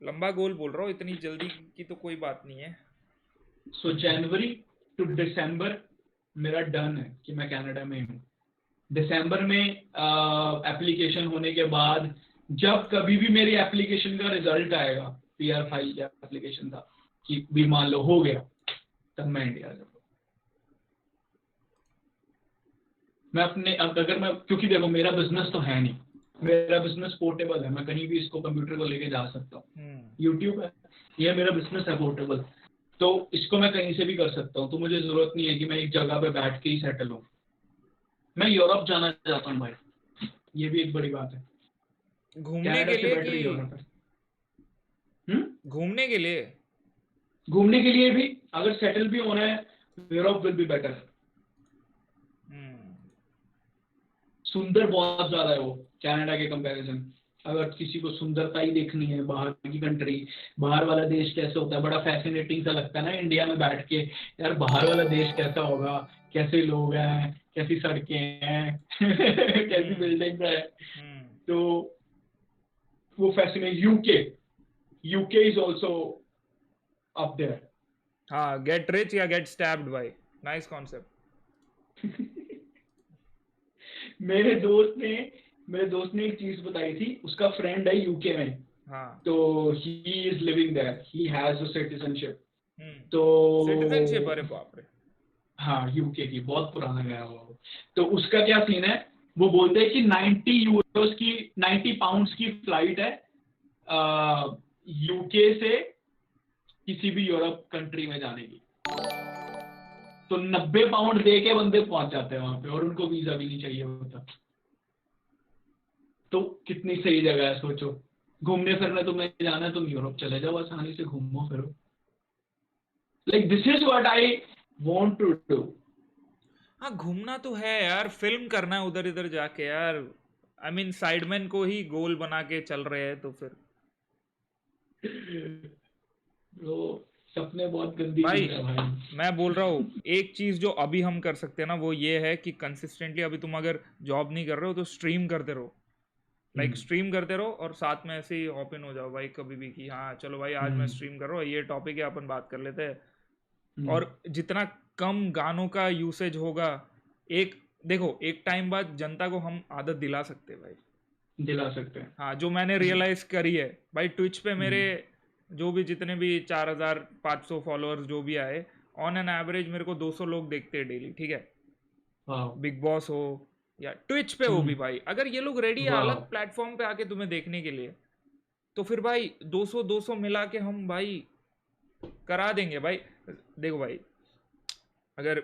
लंबा गोल बोल रहा हूँ, इतनी जल्दी की तो कोई बात नहीं है। सो जनवरी टू दिसंबर मेरा डन है कि मैं कनाडा में हूँ। दिसंबर में एप्लीकेशन होने के बाद, जब कभी भी मेरी एप्लीकेशन का रिजल्ट आएगा, पीआर फाइल का एप्लीकेशन था कि भी मान लो हो गया, तब मैं इंडिया आ जाऊँगा। मैं अपने अगर मैं, क्योंकि देखो मेरा बिजनेस तो है नहीं, मेरा बिजनेस पोर्टेबल है, मैं कहीं भी इसको कंप्यूटर को लेके जा सकता हूँ। यूट्यूब है, ये मेरा बिजनेस है पोर्टेबल, तो इसको मैं कहीं से भी कर सकता हूँ। तो मुझे जरूरत नहीं है कि मैं एक जगह पे बैठ के ही सेटल हूँ। मैं यूरोप जाना चाहता हूँ भाई, ये भी एक बड़ी बात है। घूमने के लिए कि घूमने के लिए भी, अगर सेटल भी होना है, यूरोप विल बी बेटर। सुंदर बहुत ज्यादा है वो कनाडा के कंपैरिजन। अगर किसी को सुंदरता ही देखनी है, बाहर की कंट्री, बाहर वाला देश कैसे होता है, बड़ा फैसिनेटिंग सा लगता है ना इंडिया में बैठ के, यार बाहर वाला देश कैसा होगा, कैसे लोग हैं, कैसी सड़कें हैं, कैसी बिल्डिंग है, तो वो fascinate. UK is also up there. हाँ, गेट रिच या गेट स्टैब्ड भाई, नाइस कॉन्सेप्ट। मेरे दोस्त ने एक चीज बताई थी, उसका फ्रेंड है यूके में, हाँ तो he is living there, he has a citizenship. तो सिटीजनशिप, अरे बाप रे, हाँ यूके की, बहुत पुराना गया वो। तो उसका क्या सीन है, वो बोलते हैं कि 90 पाउंड्स की फ्लाइट है यूके से किसी भी यूरोप कंट्री में जाने की। तो 90 पाउंड दे के बंदे पहुंच जाते हैं वहां पे, और उनको वीजा भी नहीं चाहिए होता। तो कितनी सही जगह है, सोचो। घूमने फिरने तुम्हें जाना है, तुम यूरोप चले जाओ, आसानी से घूमो फिरो। Like this is what I want to do. हाँ घूमना तो है यार, फिल्म करना है उधर इधर जाके यार। आई मीन साइडमैन को ही गोल बना के चल रहे हैं तो फिर ब्रो सपने बहुत गंदी भाई, चीज है भाई। मैं बोल रहा हूँ एक चीज जो अभी हम कर सकते हैं ना, वो ये है कि कंसिस्टेंटली अभी तुम अगर जॉब नहीं कर रहे हो तो स्ट्रीम करते रहो। लाइक स्ट्रीम करते रहो और साथ में ऐसे ही हॉप इन हो जाओ भाई कभी भी, कि हाँ चलो भाई आज मैं स्ट्रीम कर रहा हूँ, ये टॉपिक है अपन बात कर लेते हैं। और जितना कम गानों का यूसेज होगा, एक देखो एक टाइम बाद जनता को हम आदत दिला सकते हैं भाई, दिला सकते हैं। हाँ जो मैंने रियलाइज करी है भाई, ट्विच पे मेरे जो भी जितने भी 4500 फॉलोअर्स जो भी आए, ऑन एन एवरेज मेरे को 200 लोग देखते हैं डेली, ठीक है। बिग बॉस हो या ट्विच पे हो भी भाई, अगर ये लोग रेडी है अलग प्लेटफॉर्म पे आके तुम्हें देखने के लिए, तो फिर भाई 200 मिला के हम भाई करा देंगे भाई। देखो भाई, अगर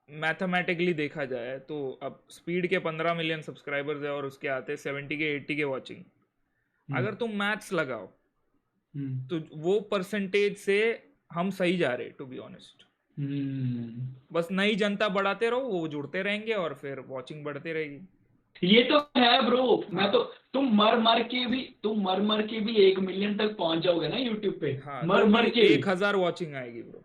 मैथमेटिकली देखा जाए तो अब स्पीड के 15 मिलियन सब्सक्राइबर्स है और उसके आते 70 के 80 के वॉचिंग। अगर तुम मैथ्स लगाओ तो वो परसेंटेज से हम सही जा रहे, टू बी ऑनेस्ट। बस नई जनता बढ़ाते रहो, वो जुड़ते रहेंगे और फिर वॉचिंग बढ़ते रहेगी। ये तो है ब्रो। मैं तो तुम मर मर के भी 1 मिलियन तक पहुंच जाओगे ना यूट्यूब पे। हाँ, मर के 1000 वॉचिंग आएगी ब्रो,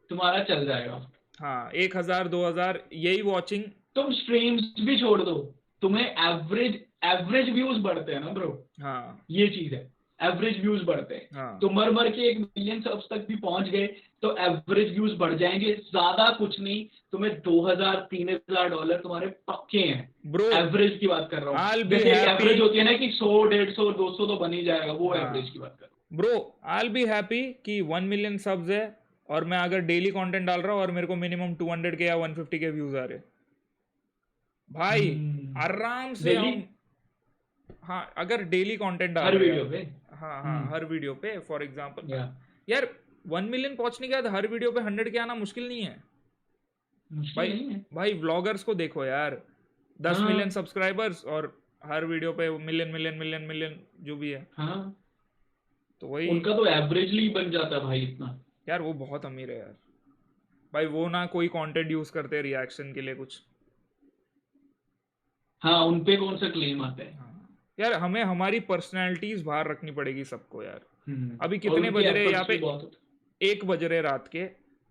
तुम्हारा चल जाएगा। हाँ 1000 2000 यही वॉचिंग। तुम स्ट्रीम्स भी छोड़ दो, तुम्हें एवरेज व्यूज बढ़ते हैं ना ब्रो। हाँ ये चीज है, एवरेज व्यूज बढ़ते हैं। हाँ। तो मर के 1 मिलियन सब्स तक भी पहुंच गए तो एवरेज व्यूज बढ़ जाएंगे। ज्यादा कुछ नहीं, तुम्हें $2000-3000 तुम्हारे पक्के हैं ब्रो। एवरेज की बात कर रहा हूँ। जैसे एवरेज होती है ना कि 100 150 200 तो बन ही जाएगा, वो एवरेज की बात कर रहा हूँ। Bro I will be happy कि 1 मिलियन सब्स है और मैं अगर डेली कंटेंट डाल रहा हूँ और मेरे को मिनिमम 200 के या 150 के व्यूज आ रहे भाई, आराम से हम, हाँ अगर डेली कंटेंट डाल रहे हैं हाँ हर वीडियो पे फॉर एग्जांपल यार 1 मिलियन पहुंचने के बाद हर वीडियो पे 100 के आना मुश्किल नहीं है भाई व्लॉगर्स को देखो यार, 10 मिलियन सब्सक्राइबर्स और हर वीडियो पे मिलियन जो भी है। तो वही उनका तो एवरेजली बन जाता है भाई इतना। यार वो बहुत अमीर है यार भाई, वो ना कोई कंटेंट यूज करते रिएक्शन के लिए कुछ। हाँ उनपे कौन सा क्लेम आता है। यार हमें हमारी पर्सनैलिटीज बाहर रखनी पड़ेगी सबको यार। अभी कितने बज रहे यहाँ पे, 1 बज रहे रात के,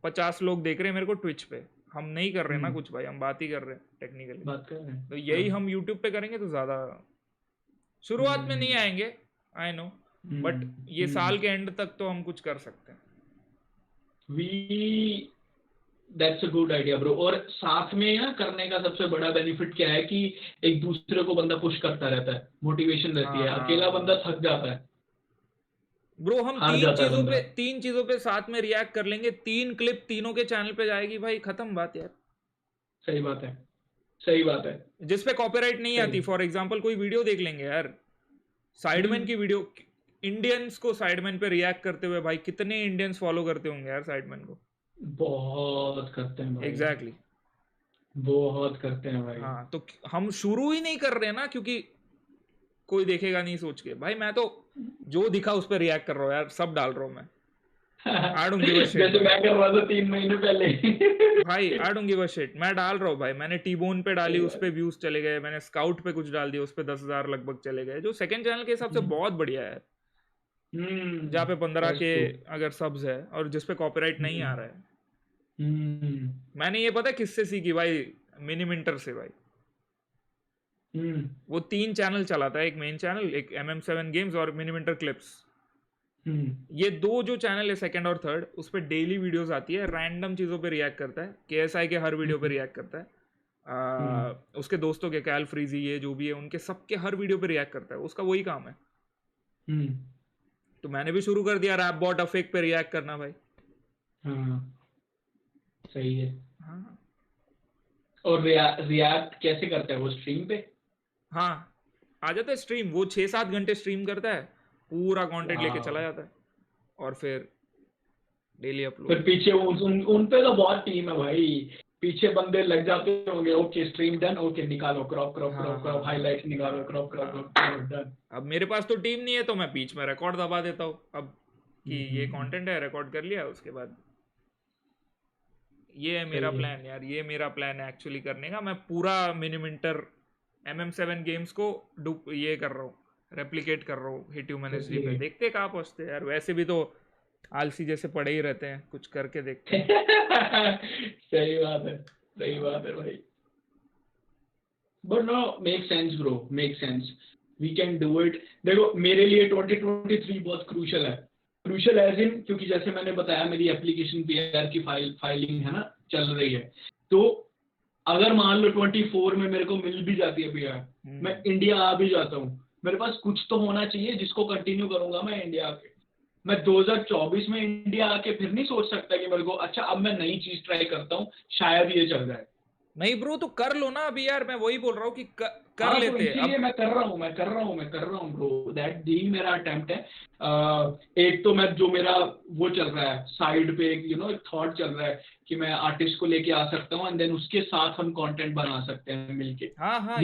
50 लोग देख रहे हैं मेरे को ट्विच पे। हम नहीं कर रहे ना कुछ भाई, हम बात ही कर रहे हैं टेक्निकली बात कर रहे हैं। तो यही हम यूट्यूब पे करेंगे तो ज्यादा शुरुआत में नहीं आएंगे, आई नो, बट ये साल के एंड तक तो हम कुछ कर सकते हैं। That's a good idea bro। और साथ में ना करने का सबसे बड़ा बेनिफिट क्या है कि एक दूसरे को बंदा पुश करता रहता है, मोटिवेशन रहती है। अकेला बंदा थक जाता है ब्रो। हम 3 चीजों पे साथ में रिएक्ट कर लेंगे, 3 क्लिप तीनों के चैनल पे जाएगी भाई, खत्म बात यार। सही बात है। जिसपे कॉपीराइट नहीं आती, फॉर एग्जांपल कोई वीडियो देख लेंगे यार, साइडमैन की वीडियो, इंडियंस को साइडमैन पे रिएक्ट करते हुए भाई, कितने इंडियंस फॉलो करते होंगे यार साइडमैन को। बहुत करते हैं भाई। एग्जैक्टली बहुत करते हैं भाई। हाँ तो हम शुरू ही नहीं कर रहे ना, क्योंकि कोई देखेगा नहीं सोच के। भाई मैं तो जो दिखा उस पर रिएक्ट कर रहा हूँ यार, सब डाल रहा हूँ मैं। I don't give a shit, जैसे मैं कर रहा था 3 महीने पहले भाई, I don't give a shit, मैं डाल रहा हूँ भाई। मैंने टी-बोन पे डाली, उस पे व्यूज चले गए। मैंने स्काउट पे कुछ डाल दिया, उस पे 10,000 लगभग चले गए, जो सेकंड चैनल के हिसाब से बहुत बढ़िया है। जहाँ पे 15 के अगर सब्स है और जिसपे कॉपीराइट नहीं आ रहा है। मैंने ये पता किससे सीखी भाई, मिनी मिंटर से भाई। वो 3 चैनल चलाता है, एक मेन चैनल, एक MM7 गेम्स और मिनी मिंटर क्लिप्स। ये 2 जो चैनल है सेकंड और थर्ड, उस पे डेली वीडियोस आती है, रैंडम चीजों पे रिएक्ट करता है। KSI के हर वीडियो पे रिएक्ट करता है। उसके दोस्तों के कैल फ्रीजी, ये जो भी है उनके सबके हर वीडियो पे रिएक्ट करता है, उसका वही काम है। तो मैंने भी शुरू कर दिया रैप बॉट अफेक्ट पे रिएक्ट करना भाई। हाँ सही है। हाँ और रिएक्ट कैसे करता है वो, स्ट्रीम पे? हाँ आ जाता है स्ट्रीम, वो 6-7 घंटे स्ट्रीम करता है, पूरा कंटेंट लेके चला जाता है और फिर डेली अपलोड। फिर पीछे उन पे तो बहुत टीम है भाई, पीछे बंदे लग जाते होंगे। ओके स्ट्रीम डन, ओके निकालो crop crop crop crop, highlight निकालो, क्रॉप क्रॉप क्रॉप डन। अब मेरे पास तो टीम नहीं है तो मैं बीच में रिकॉर्ड दबा देता हूँ अब कि ये कंटेंट है, रिकॉर्ड कर लिया, उसके बाद ये है मेरा प्लान यार, ये मेरा प्लान है एक्चुअली करने का। मैं पूरा मिनीमिंटर MM7 गेम्स को ये कर रहा हूँ, रेप्लिकेट कर रहा हूँ हिट ह्यूमन एसडी पे। देखते कहाँ पहुँचते यार, वैसे भी तो आलसी जैसे पड़े ही रहते हैं, कुछ करके देखते हैं। सही बात है, सही बात है भाई। But no, make sense bro, make sense, we can do it. देखो मेरे लिए 2023 बहुत क्रूशल है, क्रूशल एज इन, क्योंकि जैसे मैंने बताया मेरी एप्लीकेशन PR की फाइलिंग है ना, चल रही है। तो अगर मान लो 24 में मेरे को मिल भी जाती है PR, मैं इंडिया आ भी जाता हूँ, मेरे पास कुछ तो होना चाहिए जिसको कंटिन्यू करूंगा मैं इंडिया आके। मैं 2024 में इंडिया आके फिर नहीं सोच सकता कि मेरे को अच्छा अब मैं नई चीज ट्राई करता हूँ, शायद ये चल जाए। नहीं ब्रो तो कर लो ना अभी यार, मैं वही बोल रहा हूँ कि कर लेते तो इसीलिए मैं कर रहा हूँ ब्रो, दैट दी मेरा अटेम्प्ट है। एक तो मैं जो मेरा वो चल रहा है साइड पे, एक एक थॉट चल रहा है कि मैं आर्टिस्ट को लेके आ सकता हूँ एंड देन उसके साथ हम कंटेंट बना सकते हैं मिलके।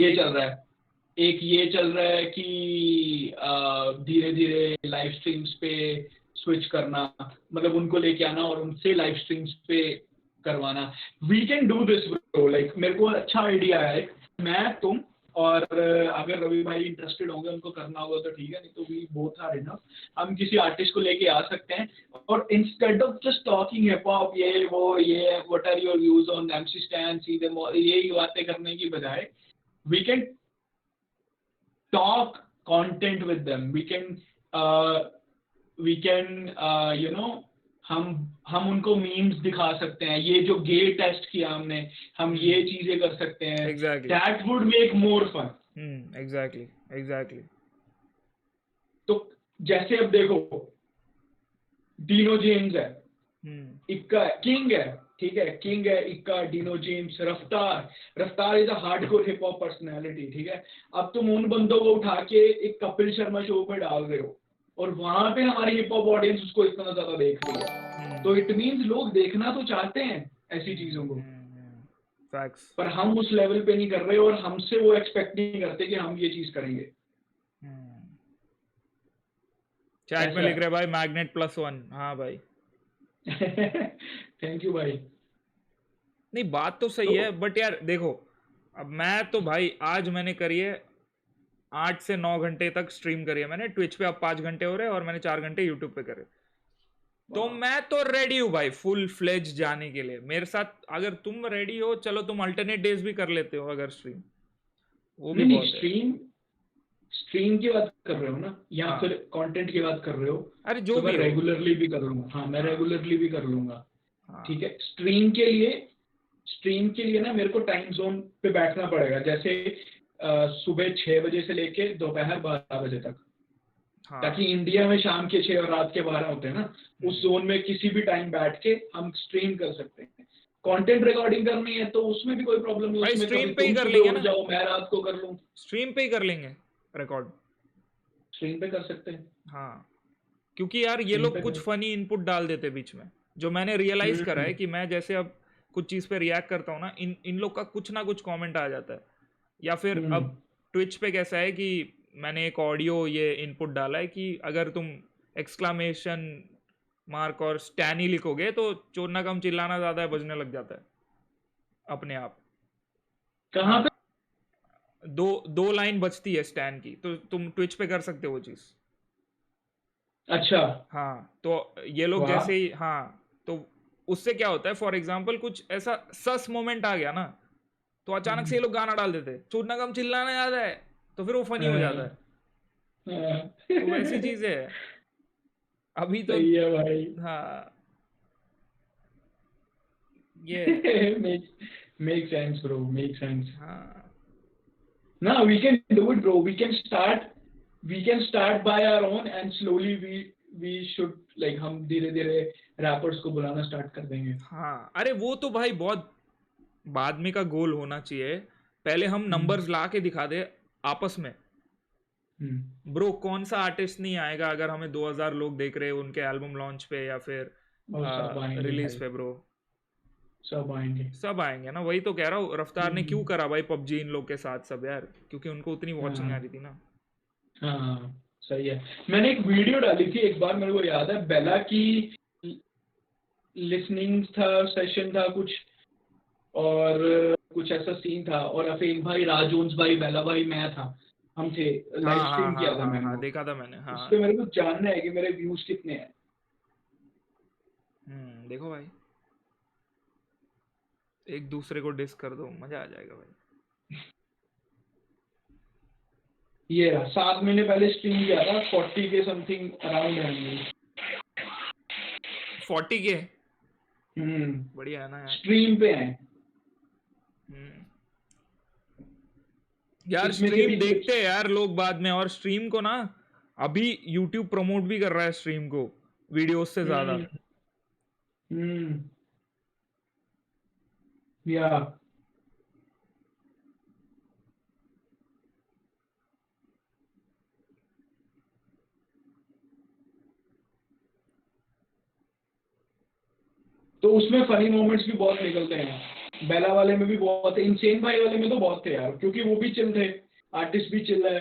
ये चल रहा है। एक ये चल रहा है कि धीरे धीरे लाइव स्ट्रीम्स पे स्विच करना, मतलब उनको लेके आना और उनसे लाइव स्ट्रीम्स पे करवाना। We can do this bro, like मेरे को अच्छा आइडिया है, मैं तुम और अगर रवि भाई इंटरेस्टेड होंगे, उनको करना होगा तो ठीक है, नहीं तो वी बोथ आर इनफ। हम किसी आर्टिस्ट को लेके आ सकते हैं और instead of just talking hip hop ये वो ये what are your views on MC Stan, सीधे यही बातें करने की बजाय we can talk content with them, we can हम उनको मीम्स दिखा सकते हैं, ये जो गे टेस्ट किया हमने, हम ये चीजें कर सकते हैं। That would make more fun. Exactly. तो जैसे अब देखो डीनो जेम्स है, इक्का किंग है, ठीक है, किंग है इक्का, डीनो जेम्स, रफ्तार is a hardcore hip hop personality, ठीक है। अब तुम उन बंदों को उठा के एक कपिल शर्मा शो पे डाल रहे हो और वहां पे हमारी हिप हॉप ऑडियंस उसको इतना ज्यादा देख रही है, तो इट मींस लोग देखना तो चाहते हैं ऐसी चीजों को। फैक्ट्स। पर हम उस लेवल पे नहीं कर रहे और हमसे वो एक्सपेक्ट नहीं करते कि हम ये चीज करेंगे। चैट में लिख रहे भाई मैग्नेट +1। हाँ भाई थैंक यू भाई। नहीं बात तो सही है, बट यार देखो अब मैं तो भाई आज मैंने करी है 8 से 9 घंटे तक स्ट्रीम करी है मैंने ट्विच पे, अब 5 घंटे हो रहे हैं और मैंने 4 घंटे यूट्यूब पे करे। तो मैं तो रेडी हूँ भाई फुल फ्लेज जाने के लिए। मेरे साथ अगर तुम रेडी हो, चलो तुम अल्टरनेट डेज भी कर लेते हो अगर स्ट्रीम, वो भी बहुत स्ट्रीम की बात कर रहे हो ना, या फिर कंटेंट की बात कर रहे हो? अरे जो तो भी मैं रेगुलरली भी कर लूंगा। हाँ मैं रेगुलरली भी कर लूंगा, ठीक है। स्ट्रीम के लिए ना मेरे को टाइम जोन पे बैठना पड़ेगा, जैसे सुबह 6 बजे से लेके दोपहर 12 बजे तक, ताकि इंडिया में शाम के 6 और रात के 12 होते हैं ना, उस जोन में किसी भी टाइम बैठ के हम स्ट्रीम कर सकते हैं। कंटेंट रिकॉर्डिंग करनी है तो उसमें भी कोई प्रॉब्लम नहीं, उसमें स्ट्रीम पे ही कर लेंगे ना, जाओ मैं रात को कर लूं, स्ट्रीम पे ही कर लेंगे रिकॉर्ड, स्ट्रीम पे कर सकते हैं। हाँ क्योंकि यार ये लोग कुछ फनी इनपुट डाल देते बीच में, जो मैंने रियलाइज करा है कि मैं जैसे अब कुछ चीज पे रिएक्ट करता हूँ ना, इन लोग का कुछ ना कुछ कमेंट आ जाता है। या फिर अब ट्विच पे कैसा है कि मैंने एक ऑडियो ये इनपुट डाला है कि अगर तुम एक्सक्लामेशन मार्क और स्टैनी लिखोगे तो चोरना कम चिल्लाना ज्यादा है बजने लग जाता है अपने आप। कहाँ पे? दो लाइन बचती है स्टैन की, तो तुम ट्विच पे कर सकते हो वो चीज। अच्छा हाँ तो ये लोग जैसे ही, हाँ तो उससे क्या होता है, फॉर एग्जाम्पल कुछ ऐसा सस मोमेंट आ गया ना, तो अचानक से ये लोग गाना डाल देते, चोरना कम चिल्लाना याद है, तो फिर वो फनी हो जाता है। तो वैसी चीज है अभी तो। सही है भाई। हाँ ये make sense bro, make sense। हाँ ना we can do it bro, we can start we can start by our own and slowly we should like हम धीरे धीरे रैपर्स को बुलाना स्टार्ट कर देंगे. हाँ, अरे वो तो भाई बहुत बाद में का गोल होना चाहिए. पहले हम नंबर्स ला के दिखा दे आपस में. ब्रो कौन सा आर्टिस्ट नहीं आएगा अगर हमें 2000 लोग देख रहे हैं उनके एल्बम लॉन्च पे या फिर रिलीज पे. ब्रो सब आएंगे ना. वही तो कह रहा हूँ. रफ्तार ने क्यों करा भाई पबजी इन लोग के साथ सब यार, क्योंकि उनको उतनी वॉचिंग आ रही थी ना. हाँ सही है. मैंने एक वीडियो डाली थी एक बार, मेरे को याद है, बेला की लिसनिंग था, सेशन था कुछ, और कुछ ऐसा सीन था, और अफीम भाई, राजोन्स भाई, बेला भाई, मैं था, हम थे. लाइव स्ट्रीम किया था मैंने. देखा था मैंने. हाँ, उस पे मेरे को जानना है कि मेरे व्यूज कितने हैं. देखो भाई, एक दूसरे को डिस कर दो, मजा आ जाएगा भाई. ये रहा 7 महीने पहले स्ट्रीम किया था, 40 के समथिंग अराउंड है. 40 के. बढ़िया है ना यार. स्ट्रीम पे है यार. स्ट्रीम देखते हैं यार लोग बाद में, और स्ट्रीम को ना अभी YouTube प्रमोट भी कर रहा है स्ट्रीम को वीडियोस से ज्यादा. या तो उसमें फनी मोमेंट्स भी बहुत निकलते हैं. बेला वाले में भी बहुत है, इनसेन भाई वाले में तो बहुत थे यार, क्योंकि वो भी चिल थे, आर्टिस्ट भी चिल है,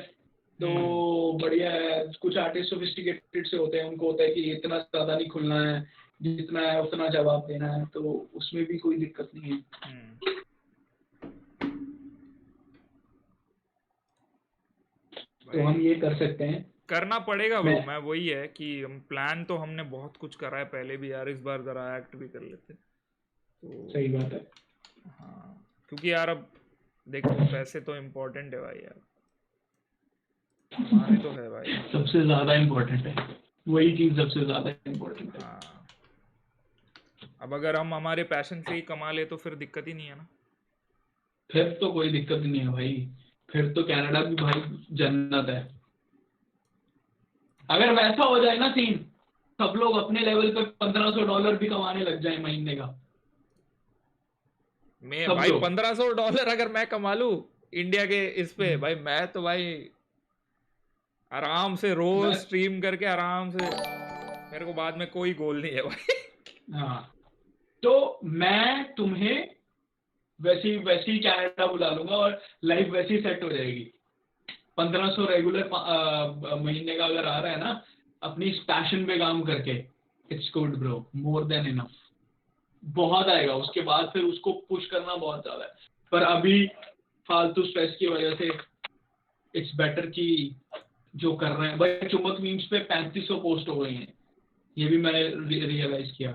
तो बढ़िया है. कुछ आर्टिस्ट सोफिस्टिकेटेड से होते हैं, उनको होता है कि इतना ज्यादा नहीं खुलना है, जितना है उतना जवाब देना है, तो उसमें भी कोई दिक्कत नहीं है. तो हम ये कर सकते हैं, करना पड़ेगा वो. मैं वही है कि हम प्लान तो हमने बहुत कुछ करा है पहले भी यार, इस बार जरा एक्ट भी कर लेते. तो सही बात है. हाँ, क्योंकि यार अब देखो पैसे तो इम्पोर्टेंट है भाई यार, हमारे तो है भाई. सबसे ज्यादा इम्पोर्टेंट है, वही चीज सबसे ज्यादा इम्पोर्टेंट है. हाँ, अब अगर हम हमारे पैशन से ही कमा ले तो फिर दिक्कत ही नहीं है ना. फिर तो कोई दिक्कत नहीं है भाई, फिर तो कनाडा भी भाई जन्नत है. अगर वैसा हो जाए ना सीन, सब लोग अपने लेवल पे $1500 भी कमाने लग जाए महीने का. मैं भाई $1500 अगर मैं कमा लूं इंडिया के इस पे भाई, मैं तो भाई आराम से रोज स्ट्रीम करके आराम से, मेरे को बाद में कोई गोल नहीं है भाई. हाँ, तो मैं तुम्हें वैसी कनाडा बुला लूंगा और लाइफ वैसी सेट हो जाएगी. 1500 रेगुलर महीने का अगर आ रहा है ना, अपनी पैशन पे काम करके, it's good bro, more than enough. बहुत आएगा उसके बाद, फिर उसको पुश करना बहुत ज्यादा है. पर अभी फालतू स्ट्रेस की वजह से इट्स बेटर कि जो कर रहे हैं भाई. चुंबक मीम्स पे 3500 पोस्ट हो गई हैं, ये भी मैंने रियलाइज किया.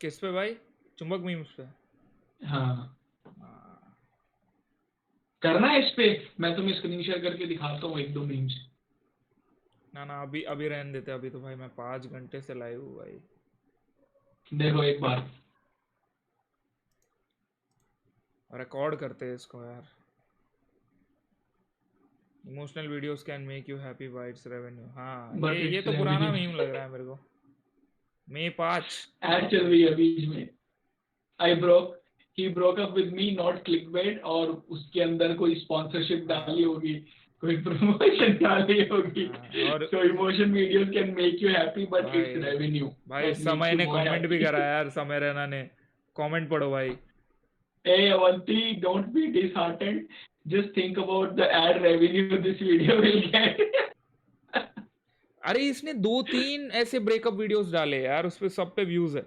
किस पे भाई? चुंबक मीम्स पे? हाँ, करना है इस पे, मैं तुम्हें स्क्रीन शेयर करके दिखाता हूँ 1-2 मीम्स. ना अभी रहने देते. अभी तो भाई मैं 5 घंटे से लाइव हूँ भाई. देखो एक बार रिकॉर्ड करते हैं इसको यार. Emotional videos can make you happy bye it's revenue. हाँ, ये तो पुराना मीम लग रहा है मेरे को. May 5 ऐड चल रही है बीच में. he broke up with me, not clickbait, और उसके अंदर कोई स्पॉन्सरशिप डाली होगी, कोई प्रमोशन डाली होगी. So emotion videos can make you happy but it's revenue. भाई समय ने कमेंट भी करा यार, समय रैना ने कमेंट पढ़ो भाई. Hey Avanti, don't be disheartened, just think about the ad revenue this video will get. अरे इसने 2-3 ऐसे ब्रेकअप वीडियोस डाले यार, उस पे सब पे व्यूज है.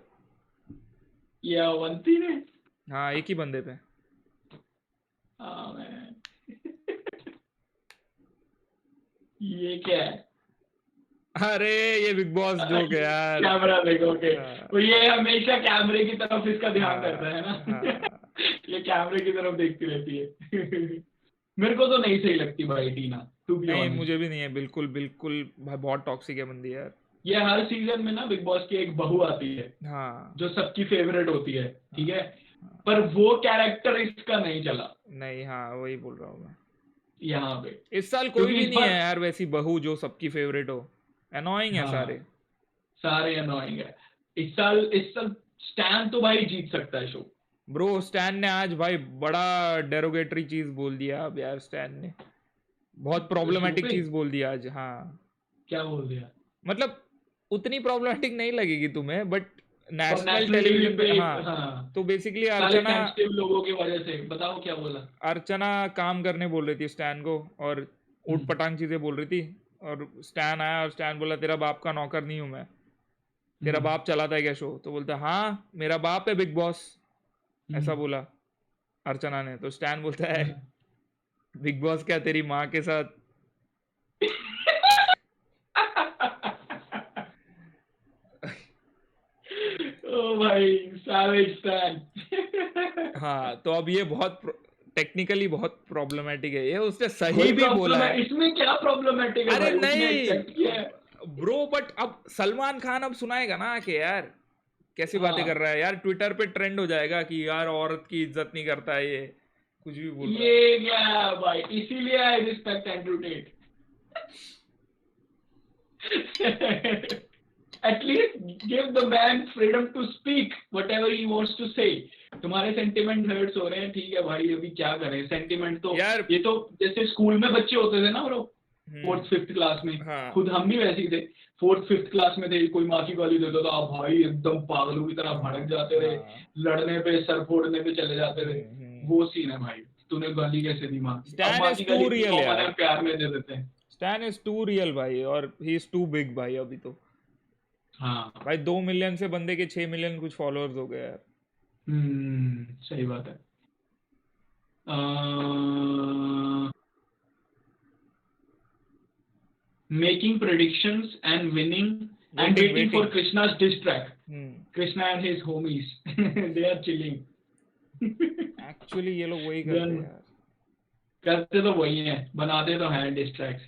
ये अवंती ने? हाँ, एक ही बंदे पे. ये क्या है? अरे ये बिग बॉस जोक है यार. कैमरा देखोगे, तो ये हमेशा कैमरे की तरफ इसका ध्यान करता है ना. ये कैमरे की तरफ देखती रहती है. मेरे को तो नहीं सही लगती भाई टीना. नहीं, मुझे भी नहीं है बिल्कुल भाई, बहुत टॉक्सिक है बंदी यार. ये हर सीजन में ना बिग बॉस की एक बहू आती है. हाँ, जो सबकी फेवरेट होती है, ठीक है, पर वो कैरेक्टर इसका नहीं चला. नहीं, हाँ वही बोल रहा हूँ मैं. यहाँ पे। इस साल कोई क्योंकि भी इस नहीं है बार यार वैसी बहू जो सबकी फेवरेट हो, अनोइंग है सारे। हाँ सारे अनोइंग है। इस साल स्टैन तो भाई जीत सकता है शो। ब्रो स्टैन ने आज भाई बड़ा डेरोगेटरी चीज बोल दिया अब यार, स्टैन ने बहुत शो प्रॉब्लमेटिक पे चीज बोल दिया आज। हाँ क्या बोल दिया? मतलब उतनी प्रॉब्लमेटिक नहीं लगेगी तुम्हें, बट पर नेशनल नेशनल टीवी टेलीविजन पे पे हाँ। हाँ तो बेसिकली सारे अर्चना, सेंसिटिव लोगों की वजह से। बताओ क्या बोला? अर्चना काम करने बोल रही थी स्टैन को, और ऊट पटांग चीजें बोल रही थी, और स्टैन आया और स्टैन बोला तेरा बाप का नौकर नहीं हूं मैं, तेरा बाप चलाता है क्या शो? तो बोलता हाँ मेरा बाप है बिग बॉस, ऐसा बोला अर्चना ने। तो स्टैन बोलता है बिग बॉस क्या तेरी माँ के साथ? ओ भाई सैवेज स्टैन। हाँ तो अब ये बहुत टेक्निकली बहुत प्रॉब्लमेटिक है ये, उसने सही कोई भी प्रॉब्लम बोला है है। इसमें? क्या प्रॉब्लमेटिक है अरे भाई? उसने नहीं एक्सेप्ट किया है। ब्रो, बट अब सलमान खान अब सुनाएगा ना कि यार कैसी बातें कर हाँ रहा है यार, ट्विटर पे ट्रेंड हो जाएगा कि यार औरत की इज्जत नहीं करता है ये, कुछ भी बोल रहा है। ये क्या है भाई? इसीलिए I respect Andrew Tate. At least give the man freedom to speak whatever he wants to say. तुम्हारे सेंटिमेंट हर्ट्स हो रहे हैं, ठीक है भाई, अभी क्या करें? सेंटिमेंट तो यार ये तो जैसे स्कूल में बच्चे होते थे ना ब्रो, फोर्थ फिफ्थ क्लास में, हाँ खुद हम भी वैसे ही थे। फोर्थ फिफ्थ क्लास में थे, कोई माँ की गाली देता था भाई एकदम पागलों की तरह भड़क जाते थे, लड़ने पे सर फोड़ने पे चले जाते थे। वो सीन है भाई। तूने गाली कैसे दी माँ की? अब स्टैन माँ इज की टू गाली रियल कॉमन है, यार, प्यार में दे देते हैं। स्टैन इज टू रियल भाई, और ही इज टू बिग भाई अभी तो। हाँ भाई 2 मिलियन से बंदे के 6 मिलियन कुछ फॉलोअर्स हो गए यार। सही बात है। Making predictions and winning and waiting for waiting. Krishna's diss track. Krishna and his homies, they are chilling. Actually ये लोग वही करते हैं यार। करते तो वही हैं, बनाते तो हैं डिस ट्रैक्स।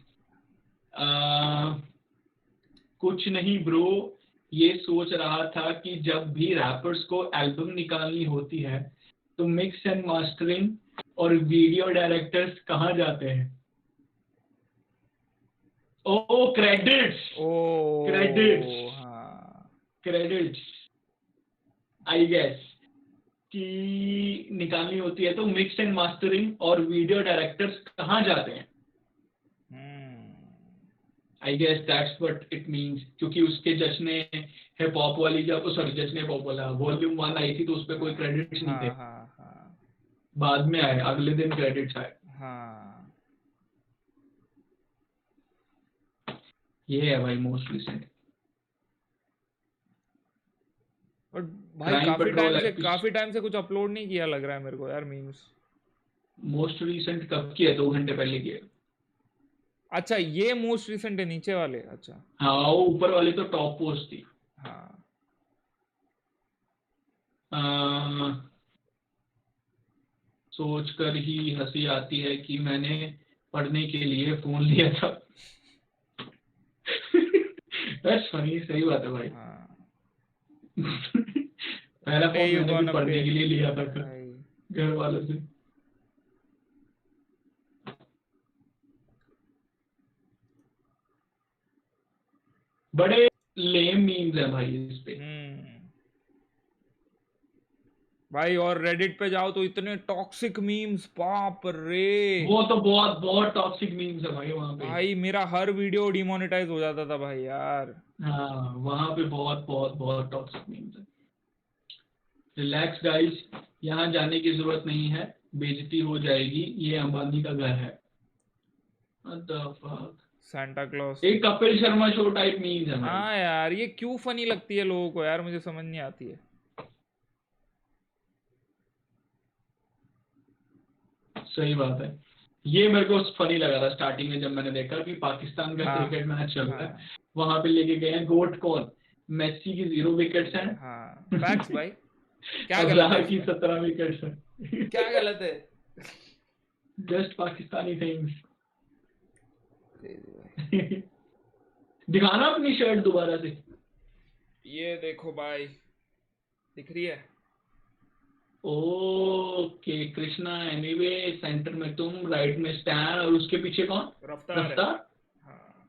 कुछ नहीं ब्रो, ये सोच रहा था कि जब भी रैपर्स को एल्बम निकालनी होती है तो मिक्स एंड मास्टरिंग और वीडियो डायरेक्टर्स कहाँ जाते हैं? Oh credits, credits I guess कि निकालनी होती है तो मिक्स एंड मास्टरिंग और वीडियो डायरेक्टर्स कहाँ जाते हैं? I guess that's what it means, क्योंकि उसके जश्न हिप हॉप वाली जब जश्न हिप हॉप वाला वॉल्यूम 1 आई थी तो उसपे कोई क्रेडिट्स नहीं थे। बाद में आए, अगले दिन क्रेडिट्स आए। ये है भाई मोस्ट रिसेंट। बट भाई काफी टाइम से कुछ अपलोड नहीं किया लग रहा है मेरे को यार मीम्स। मोस्ट रिसेंट कब किया? 2 घंटे पहले किया। अच्छा ये मोस्ट रिसेंट है, नीचे वाले? अच्छा हाँ वो ऊपर वाली तो टॉप पोस्ट थी। हाँ सोच कर ही हंसी आती है कि मैंने पढ़ने के लिए फोन लिया था। That's funny, सही बात है भाई। पहला फोन मैंने भी पढ़ने के लिए लिया था घर वालों से। बड़े लेम मीम्स हैं भाई इस पे। भाई और रेडिट पे जाओ तो इतने टॉक्सिक मीम्स, बाप रे। वो तो बहुत टॉक्सिक मीम्स है भाई वहाँ पे। भाई मेरा हर वीडियो डिमोनेटाइज हो जाता था भाई यार। हाँ वहाँ पे बहुत टॉक्सिक मीम्स है। रिलैक्स गाइस, यहाँ जाने की जरूरत नहीं है, बेइज्जती हो जाएगी, ये अंबानी का घर है। What the fuck? Santa Claus. एक Kapil Sharma show type memes है। हाँ यार ये क्यों फनी लगती है लोगों को यार, मुझे समझ नहीं आती है। सही बात है। ये मेरे को फनी लगा था स्टार्टिंग में जब मैंने देखा कि पाकिस्तान का क्रिकेट मैच चल रहा है, वहां पे लेके गए हैं गोट कौन, मेसी की 0 विकेट्स हैं। फैक्ट्स भाई, क्या गलत है की 17 विकेट्स हैं। क्या गलत है? Just Pakistani things. दिखाना अपनी शर्ट दोबारा से। ये देखो भाई, दिख रही है? ओके कृष्णा एनीवे, सेंटर में तुम, राइट में स्टैन, और उसके पीछे कौन? रफ्तार है। रफ्तार। हाँ,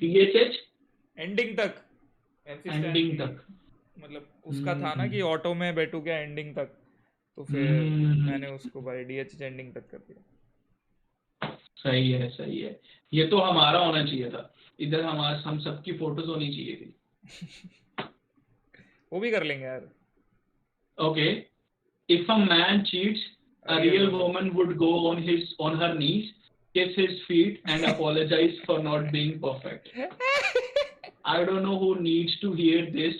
DHH एंडिंग तक, MC स्टैन एंडिंग की, तक। मतलब उसका था ना कि ऑटो में बैठू क्या एंडिंग तक, तो फिर मैंने उसको भाई DH एंडिंग तक कर दिया। सही है सही है, ये तो हमारा होना चाहिए था, इधर हम सबकी फोटोज होनी चाहिए थी। वो भी कर लेंगे यार। Okay, if a man cheats, a real woman would go on her knees, kiss his feet and apologize for not being perfect. I don't know who needs to hear this,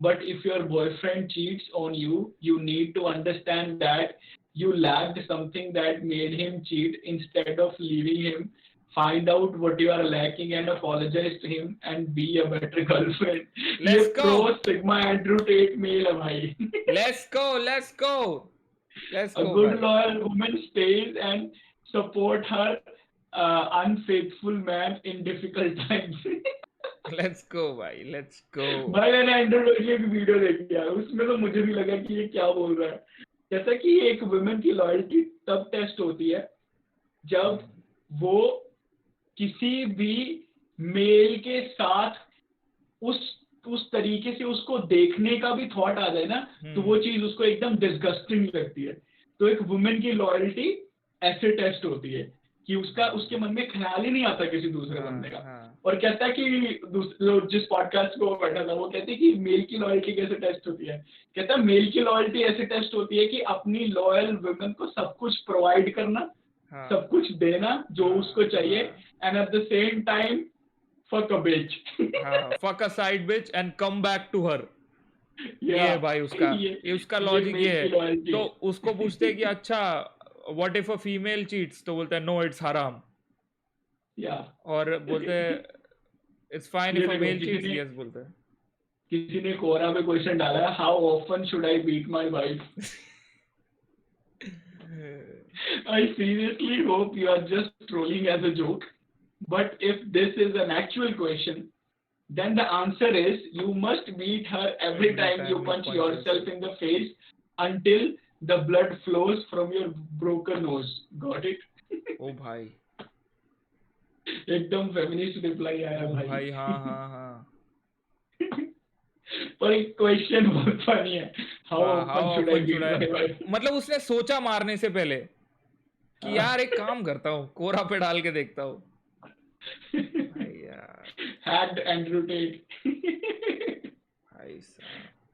but if your boyfriend cheats on you, you need to understand that you lacked something that made him cheat. Instead of leaving him, find out what you are lacking and apologize to him and be a better girlfriend. Let's ये go. pro sigma Andrew Tate male है भाई. Let's go, let's go. Let's A go, good bhai. loyal woman stays and support her unfaithful man in difficult times. Let's go भाई, let's go. भाई मैंने एंड्रॉइड की एक वीडियो देखी है, उसमें तो मुझे भी लगा कि ये क्या बोल रहा है। जैसा कि एक वुमेन की लॉयल्टी तब टेस्ट होती है जब वो किसी भी मेल के साथ उस तरीके से उसको देखने का भी थॉट आ जाए ना, तो वो चीज उसको एकदम डिस्गस्टिंग लगती है। तो एक वुमेन की लॉयल्टी ऐसे टेस्ट होती है कि उसके मन में ख्याल ही नहीं आता किसी दूसरे बंदे का। और कहता है कि जिस पॉडकास्ट को बैठा था वो कहते हैं कि मेल की लॉयल्टी कैसे टेस्ट होती है। कहता है मेल की लॉयल्टी ऐसे टेस्ट होती है कि अपनी लॉयल वुमेन को सब कुछ प्रोवाइड करना, सब कुछ देना जो उसको चाहिए, and at the same time fuck a bitch. fuck a side bitch and come back to her. ये भाई उसका लॉजिक ये है। तो उसको पूछते हैं कि अच्छा what if a female cheats, तो बोलता है no it's haram. और बोलते हैं it's fine if a male cheats, yes बोलते हैं। किसी ने कोरा पे क्वेश्चन डाला है how often should I beat my wife? I seriously hope you are just trolling as a joke. But if this is an actual question, then the answer is you must beat her every time you punch yourself in the face until the blood flows from your broken nose. Got it? ओ भाई एकदम फेमिनिस्ट रिप्लाई आया भाई। हाँ पर एक क्वेश्चन बहुत फनी है, how often should I beat my wife? मतलब उसने सोचा मारने से पहले कि यार एक काम करता हूँ, कोरा पे डाल के देखता हूँ। Had Andrew Tate.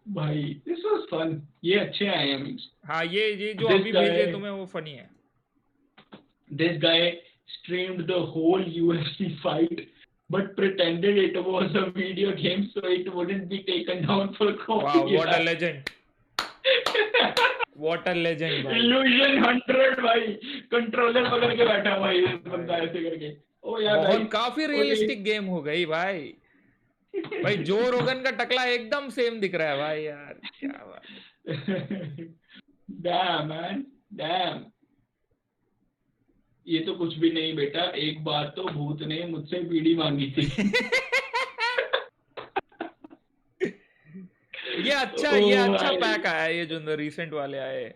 भाई this was fun. ये अच्छे आए हैं मीम्स। हाँ ये जो अभी भेजे तुम्हें वो फनी है। This guy streamed the whole UFC fight but pretended it was a video game so it wouldn't be taken down for copyright. Wow, what a legend. What a legend भाई। Illusion 100 भाई, कंट्रोलर पकड़ के बैठा भाई बंदा ऐसे करके। ओ यार बहुत काफी रियलिस्टिक गेम हो गई भाई। भाई जो रोगन का टकला एकदम सेम दिख रहा है भाई यार, क्या बात। Dam man damn. ये तो कुछ भी नहीं बेटा, एक बार तो भूत ने मुझसे बीड़ी मांगी थी। ये अच्छा पैक आया, ये जो रिसेंट वाले आए।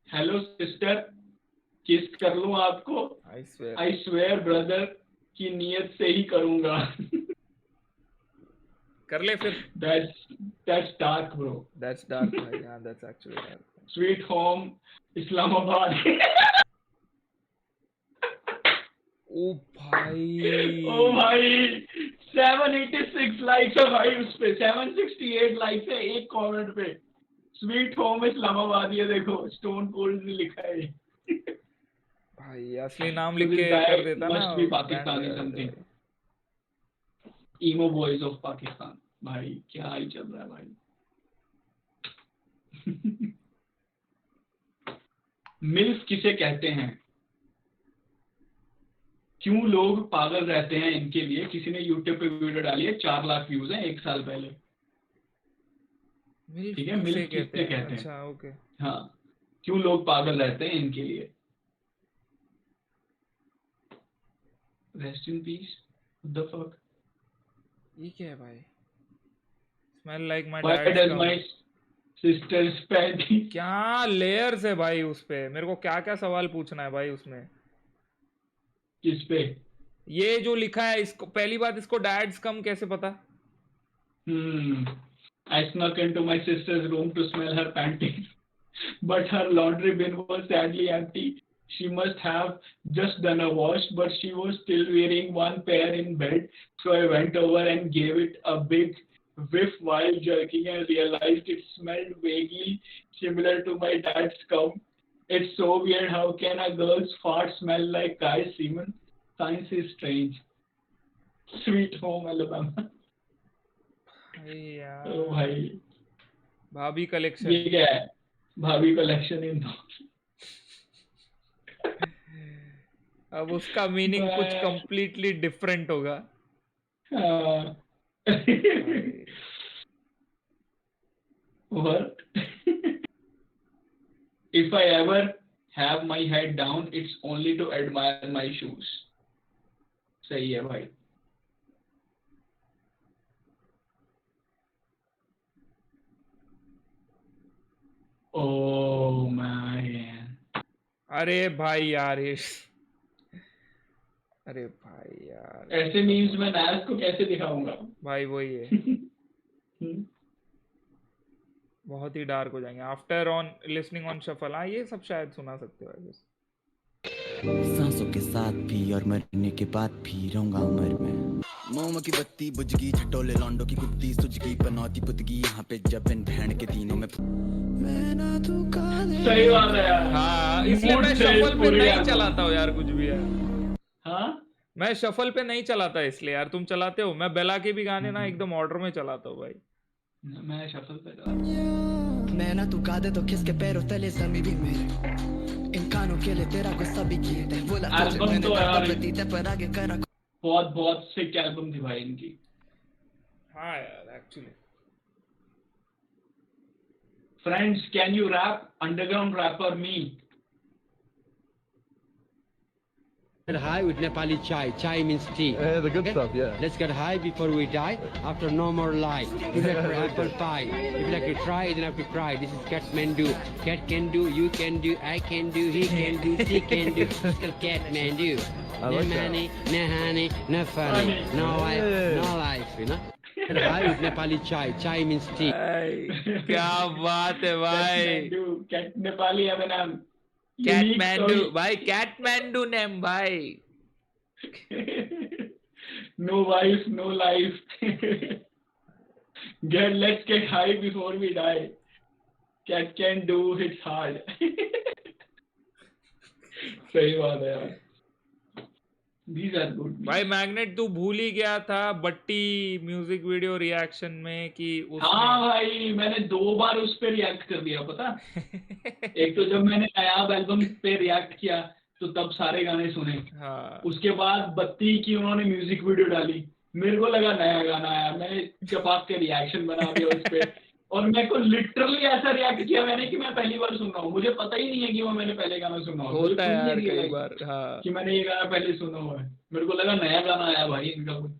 हेलो सिस्टर, किस कर लूं आपको? आई स्वेयर ब्रदर की नियत से ही करूंगा। कर ले फिर। That's dark bro. That's dark भाई, yeah, that's actually dark. Sweet home Islamabad. ओ भाई 786 लाइक्स है भाई उस पे, 768 लाइक्स है एक कमेंट पे। स्वीट होम इस्लामाबाद, ये देखो स्टोन कोल्ड ने लिखा है भाई, असली नाम लिख के कर देता ना। Must be Pakistani something, emo boys of Pakistan. भाई क्या ही चल रहा है भाई। मिल्फ किसे कहते हैं, क्यों लोग पागल रहते हैं इनके लिए? किसी ने यूट्यूब पे वीडियो डाली है, 4 लाख व्यूज हैं 1 साल पहले। ठीक है, मिल्फ किसे कहते हैं? अच्छा ओके। हाँ, क्यों लोग पागल रहते हैं इनके लिए। Rest in peace. What the fuck, ये क्या है भाई? Smell like my Why dad's does come. my sister's panty? क्या लेयर्स है भाई उस पे, मेरे को क्या क्या सवाल पूछना है भाई उसमें। किस पे? ये जो लिखा है इसको, पहली बात इसको डैड्स कम कैसे पता। I snuck into my sister's room to smell her panties, but her laundry bin was sadly empty. She must have just done a wash, but she was still wearing one pair in bed. So I went over and gave it a big whiff while jerking and realized it smelled vaguely similar to my dad's cum. It's so weird. How can a girl's fart smell like guy's semen? Science is strange. Sweet home Alabama. यार ओ भाई, भाभी कलेक्शन। ये क्या है? भाभी कलेक्शन इन अब उसका मीनिंग कुछ कंप्लीटली डिफरेंट होगा। What? If I ever have my head down, it's only to admire my shoes. सही है भाई। Oh man. अरे भाई यार ये अरे भाई यार ऐसे मीम्स मैं नाज को कैसे दिखाऊंगा भाई, वही है बहुत ही डार्क हो जाएंगे। After on listening on shuffle, हाँ ये सब शायद सुना सकते हो। सांसों के साथ भी और मरने के बाद भी रहूंगा उम्र में। मोम की बत्ती बुझ गई, छटोले लौंडों की कुत्ती सुझ गई, पनौती पुतगी यहाँ पे जब इन बहन के दिनों में सही बात है यार। हाँ इसलिए मैं शफल पे नहीं चलाता हूँ यार कुछ भी यार। हाँ मैं शफल पे नहीं चलाता इसलिए यार, तुम चलाते हो। मैं बेला के भी गाने ना एकदम ऑर्डर में चलाता हूँ भाई। मैं शफल पे मैं ना तू गादे तो किसके पैरों तले जमी भी मेरे, इन कानों के लिए तेरा गुस्सा भी किए थे। बोला तुझे मैंने बदलती पर आगे करा। बहुत सिक एल्बम थी भाई इनकी। हाँ यार actually. Friends, can you rap? Underground rapper me. Get high with Nepali chai. Chai means tea. Yeah, the good stuff, yeah. Let's get high before we die. After no more life. If you like for apple pie. If you like to try, then have to cry. This is Catmandu. Cat can do, you can do, I can do, he can do, she can do. It's called Catmandu. I like No that. money, no honey, no funny, no wife, no life, you know. Get high with Nepali chai. Chai means tea. क्या बात है भाई। Cat Nepali है मेरा नाम। कैटमैंडू भाई, कैटमैंडू नेम भाई। No wife, no life. Let's get high before we die. Cat can do, it's hard. सही बात है यार। These are good. भाई मैग्नेट तू भूल ही गया था बट्टी म्यूजिक वीडियो रिएक्शन में कि हाँ भाई मैंने 2 बार उस पे रिएक्ट कर दिया पता। एक तो जब मैंने नया एल्बम पे रिएक्ट किया तो तब सारे गाने सुने। हाँ। उसके बाद बत्ती की उन्होंने म्यूजिक वीडियो डाली, मेरे को लगा नया गाना आया, मैंने चपाक के रिएक्शन बना दिया उस पे। और मेरे को लिटरली ऐसा रिएक्ट किया मैंने कि मैं पहली बार सुन रहा हूँ, मुझे पता ही नहीं है कि वो मैंने पहले गाना सुना हो। होता है यार कई बार। हाँ। कि मैंने ये गाना पहले सुना हुआ है, मेरे को लगा नया गाना आया भाई इनका कोई।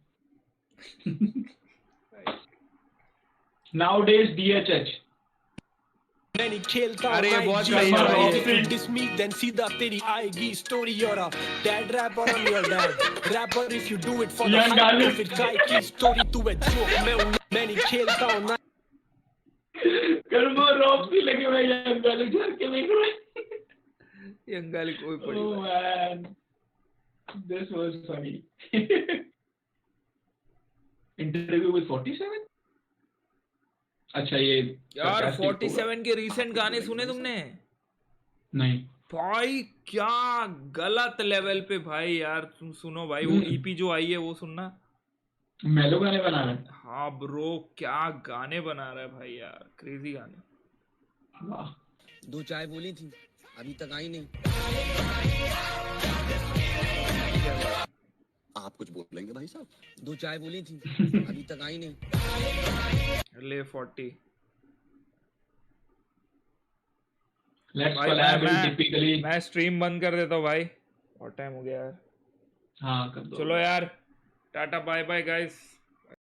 Nowadays DHH। मैंने खेलता अरे हूँ बहुत नाइट सही जी, है भाई और ये। फिर dismiss, then सीधा तेरी आएगी स्टोरी। और dad rapper I'm your dad rapper if you do it for the Young hype, Galu। तो फिर काय की स्टोरी तू है जो मैं हूँ। मैंने खेलता हूँ कर्मो रॉप भी लगे हुए हैं गाली झर के देख रहे। यंगाली कोई पड़ी Oh भाई। man, this was funny। Interview with 47? अच्छा ये यार sarcastic होगा। 47 के रीसेंट गाने सुने तुमने? नहीं भाई क्या गलत लेवल पे भाई यार, तुम सुनो भाई वो ईपी जो आई है वो सुनना। मेलो गाने बना रहे हैं। हाँ ब्रो क्या गाने बना रहा है भाई यार, क्रेजी गाने। वाह 2 चाय बोली थी अभी तक आई नहीं। आप कुछ बोलेंगे भाई साहब? 2 चाय बोली थी अभी तक आई नहीं। ले 40 Let's भाई collab in typically। मैं स्ट्रीम बंद कर देता हूँ भाई, बहुत टाइम हो गया यार। हाँ कर दो। चलो यार टाटा बाय बाय गाइस।